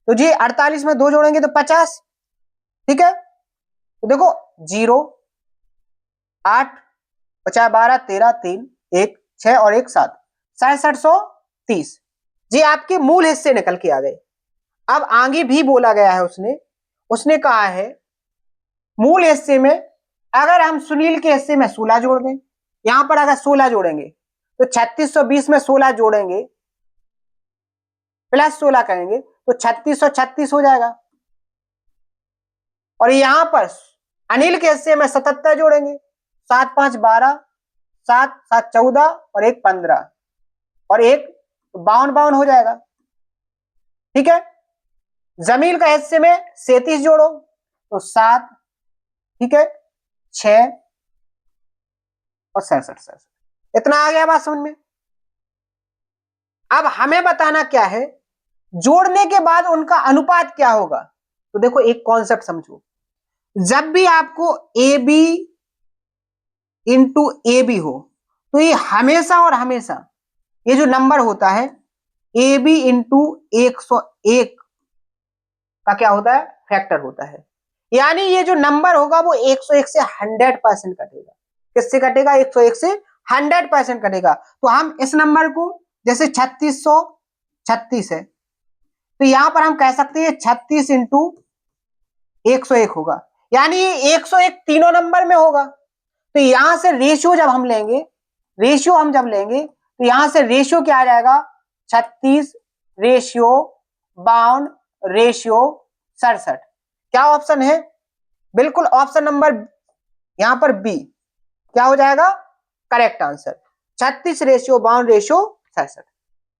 तो जी 48 में 2 जोड़ेंगे तो 50, ठीक है। तो देखो 0 8 50 12 13 3 1 6 और 1 7, 6730 जी आपके मूल हिस्से निकल के आ गए। अब आगे भी बोला गया है, उसने कहा है मूल हिस्से में अगर हम सुनील के हिस्से में 16 जोड़ दें, यहां पर अगर 16 जोड़ेंगे तो 3620 में 16 जोड़ेंगे प्लस 16 करेंगे तो 3636 हो जाएगा। और यहां पर अनिल के हिस्से में 77 जोड़ेंगे, 7 5 12, 7 7 14 और 1 15 और 1 52 हो जाएगा, ठीक है। जमील का हिस्से में 37 जोड़ो तो 7, ठीक है, 6 और 67। इतना आ गया बात समझ में? अब हमें बताना क्या है, जोड़ने के बाद उनका अनुपात क्या होगा। तो देखो एक कॉन्सेप्ट समझो, जब भी आपको A B into A B हो तो ये हमेशा और हमेशा ये जो नंबर होता है ए बी इंटू 101 का क्या होता है? फैक्टर होता है। यानी ये जो नंबर होगा वो 101 से 100% कटेगा। किससे कटेगा? 101 से 100% कटेगा। तो हम इस नंबर को जैसे 3636 है तो यहां पर हम कह सकते हैं 36 इंटू 101 होगा, यानी ये 101 तीनों नंबर में होगा। तो यहां से रेशियो जब हम लेंगे, रेशियो हम जब लेंगे तो यहां से रेशियो क्या आ जाएगा? 36 रेशियो 52 रेशियो 67। क्या ऑप्शन है? बिल्कुल ऑप्शन नंबर यहां पर बी क्या हो जाएगा? Correct answer 36 ratio 52 ratio 67।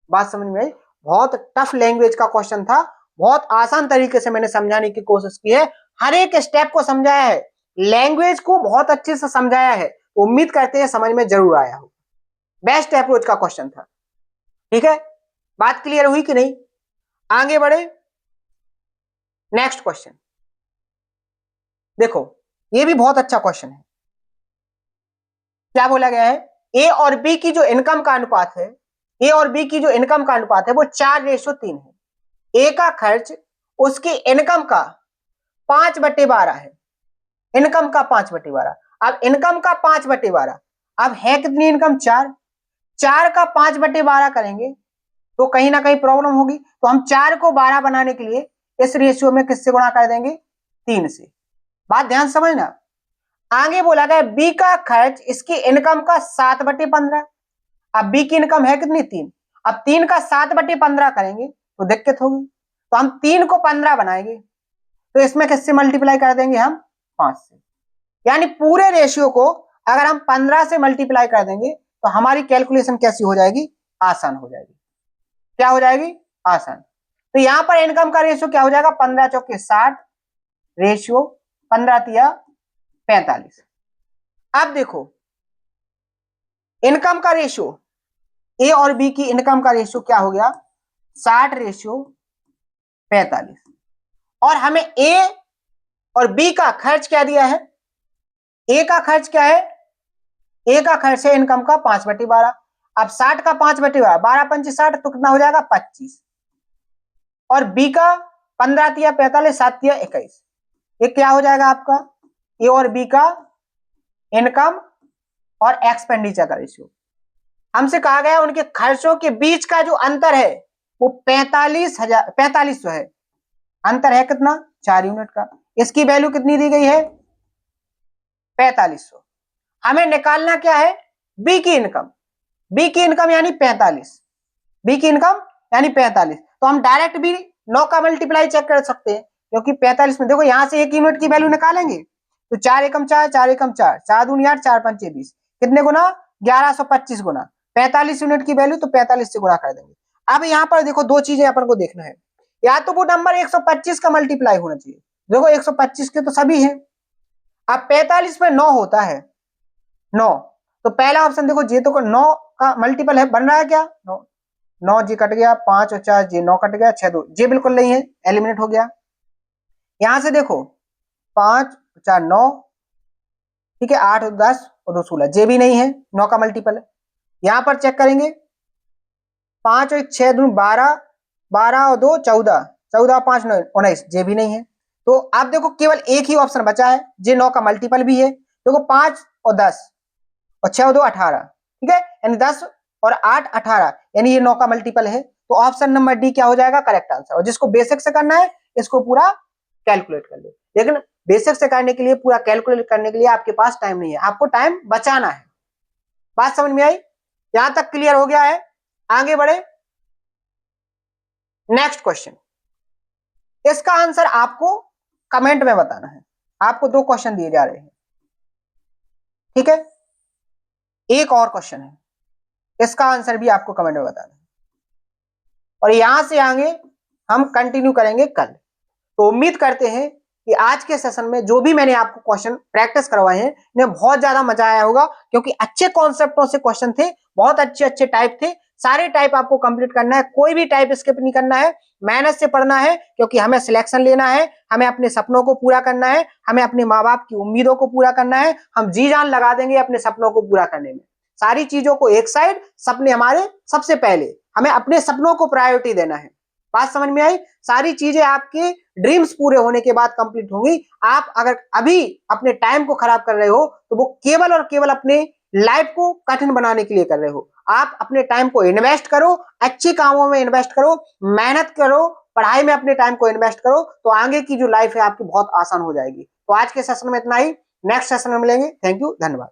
बात समझ में आई? बहुत टफ लैंग्वेज का क्वेश्चन था, बहुत आसान तरीके से मैंने समझाने की कोशिश की है, हर एक स्टेप को समझाया है, लैंग्वेज को बहुत अच्छे से समझाया है। उम्मीद करते हैं समझ में जरूर आया हो। बेस्ट अप्रोच का क्वेश्चन था, ठीक है। बात क्लियर हुई कि नहीं? आगे बढ़े नेक्स्ट क्वेश्चन। देखो ये भी बहुत अच्छा क्वेश्चन है। क्या बोला गया है? ए और बी की जो इनकम का अनुपात है, ए और बी की जो इनकम का अनुपात है वो 4:3 है। ए का खर्च उसकी इनकम का 5/12 है, इनकम का 5/12। अब इनकम का 5/12, अब है कितनी इनकम? 4, 4 का 5/12 करेंगे तो कहीं ना कहीं प्रॉब्लम होगी, तो हम 4 को 12 बनाने के लिए इस रेशियो में किससे गुणा कर देंगे? 3 से। बात ध्यान समझना। आगे बोला गया बी का खर्च इसकी इनकम का 7/15। अब बी की इनकम है कितनी? 3। अब 3 का 7/15 करेंगे तो दिक्कत होगी, तो हम 3 को 15 बनाएंगे तो इसमें किससे मल्टीप्लाई कर देंगे हम? 5 से। यानी पूरे रेशियो को अगर हम 15 से मल्टीप्लाई कर देंगे तो हमारी कैलकुलेशन कैसी हो जाएगी, आसान हो जाएगी। क्या हो जाएगी, आसान। तो यहां पर इनकम का रेशियो क्या हो जाएगा, 15 चौके 60 रेशियो 15 तिया 45। अब देखो इनकम का रेशियो, ए और बी की इनकम का रेशियो क्या हो गया, 60 रेशियो 45। और हमें ए और बी का खर्च क्या दिया है, ए का खर्च क्या है, ए का खर्च है इनकम का 5/12। अब 60 का 5/12, 12 पंची 60, तो कितना हो जाएगा 25। और बी का 15 तिया 45, 7 तिया 21। ये क्या हो जाएगा आपका, ए और बी का इनकम और एक्सपेंडिचर का रेशियो। हमसे कहा गया उनके खर्चों के बीच का जो अंतर है वो 4500 है। अंतर है कितना, 4 यूनिट का। इसकी वैल्यू कितनी दी गई है, 4500। हमें निकालना क्या है, बी की इनकम। बी की इनकम यानी 45, बी की इनकम यानी 45। तो हम डायरेक्ट भी 9 का मल्टीप्लाई चेक कर सकते हैं, क्योंकि 45 में देखो यहां से 1 यूनिट की वैल्यू निकालेंगे तो 4 एकम 4, 4 एकम 4, 4 दूनी 8, 4 पंचे 20, कितने गुना, 1125 गुना 45 यूनिट की वैल्यू, तो 45 से गुणा कर देंगे। अब यहाँ पर देखो दो चीजें अपन को देखना है, या तो वो नंबर 125 का मल्टीप्लाई होना चाहिए, देखो 125 के तो सभी हैं। अब 45 में 9 होता है, 9, तो पहला ऑप्शन देखो जे तो 9 का मल्टीपल है, बन रहा है क्या, 9, 9 जी कट गया, 5 और 4 जी 9 कट गया, 6 2 जी बिल्कुल नहीं है, एलिमिनेट हो गया। यहां से देखो 5 4 9, ठीक है, 8 और 10 और 2 16, जे भी नहीं है, 9 का मल्टीपल है। यहां पर चेक करेंगे 5 और 6 2 12, 12 और 2 14, 14 5 9 19, जे भी नहीं है। तो आप देखो केवल एक ही ऑप्शन बचा है, जे 9 का मल्टीपल भी है। देखो 5 और 10 और 6 और 2 18, ठीक है, यानी 10 और 8 18, यानी ये 9 का मल्टीपल है। तो ऑप्शन नंबर डी क्या हो जाएगा, करेक्ट आंसर। और जिसको बेसिक से करना है इसको पूरा कैलकुलेट कर लो, लेकिन बेसिक से करने के लिए, पूरा कैलकुलेट करने के लिए आपके पास टाइम नहीं है, आपको टाइम बचाना है। बात समझ में आई, यहां तक क्लियर हो गया है, आगे बढ़े नेक्स्ट क्वेश्चन। इसका आंसर आपको कमेंट में बताना है। आपको 2 क्वेश्चन दिए जा रहे हैं, ठीक है, एक और क्वेश्चन है, इसका आंसर भी आपको कमेंट में बताना है। और यहां से आगे हम कंटिन्यू करेंगे कल। तो उम्मीद करते हैं कि आज के सेशन में जो भी मैंने आपको क्वेश्चन प्रैक्टिस करवाए हैं, इन्हें बहुत ज्यादा मजा आया होगा, क्योंकि अच्छे कॉन्सेप्टों से क्वेश्चन थे, बहुत अच्छे अच्छे टाइप थे। सारे टाइप आपको कंप्लीट करना है, कोई भी टाइप स्किप नहीं करना है, मेहनत से पढ़ना है, क्योंकि हमें सिलेक्शन लेना है, हमें अपने सपनों को पूरा करना है, हमें अपने माँ बाप की उम्मीदों को पूरा करना है। हम जी जान लगा देंगे अपने सपनों को पूरा करने में। सारी चीजों को एक साइड, सपने हमारे सबसे पहले, हमें अपने सपनों को प्रायोरिटी देना है। बात समझ में आई, सारी चीजें आपके ड्रीम्स पूरे होने के बाद कंप्लीट होंगी। आप अगर अभी अपने टाइम को खराब कर रहे हो तो वो केवल और केवल अपने लाइफ को कठिन बनाने के लिए कर रहे हो। आप अपने टाइम को इन्वेस्ट करो, अच्छे कामों में इन्वेस्ट करो, मेहनत करो, पढ़ाई में अपने टाइम को इन्वेस्ट करो, तो आगे की जो लाइफ है आपकी बहुत आसान हो जाएगी। तो आज के सेशन में इतना ही, नेक्स्ट सेशन में मिलेंगे। थैंक यू, धन्यवाद।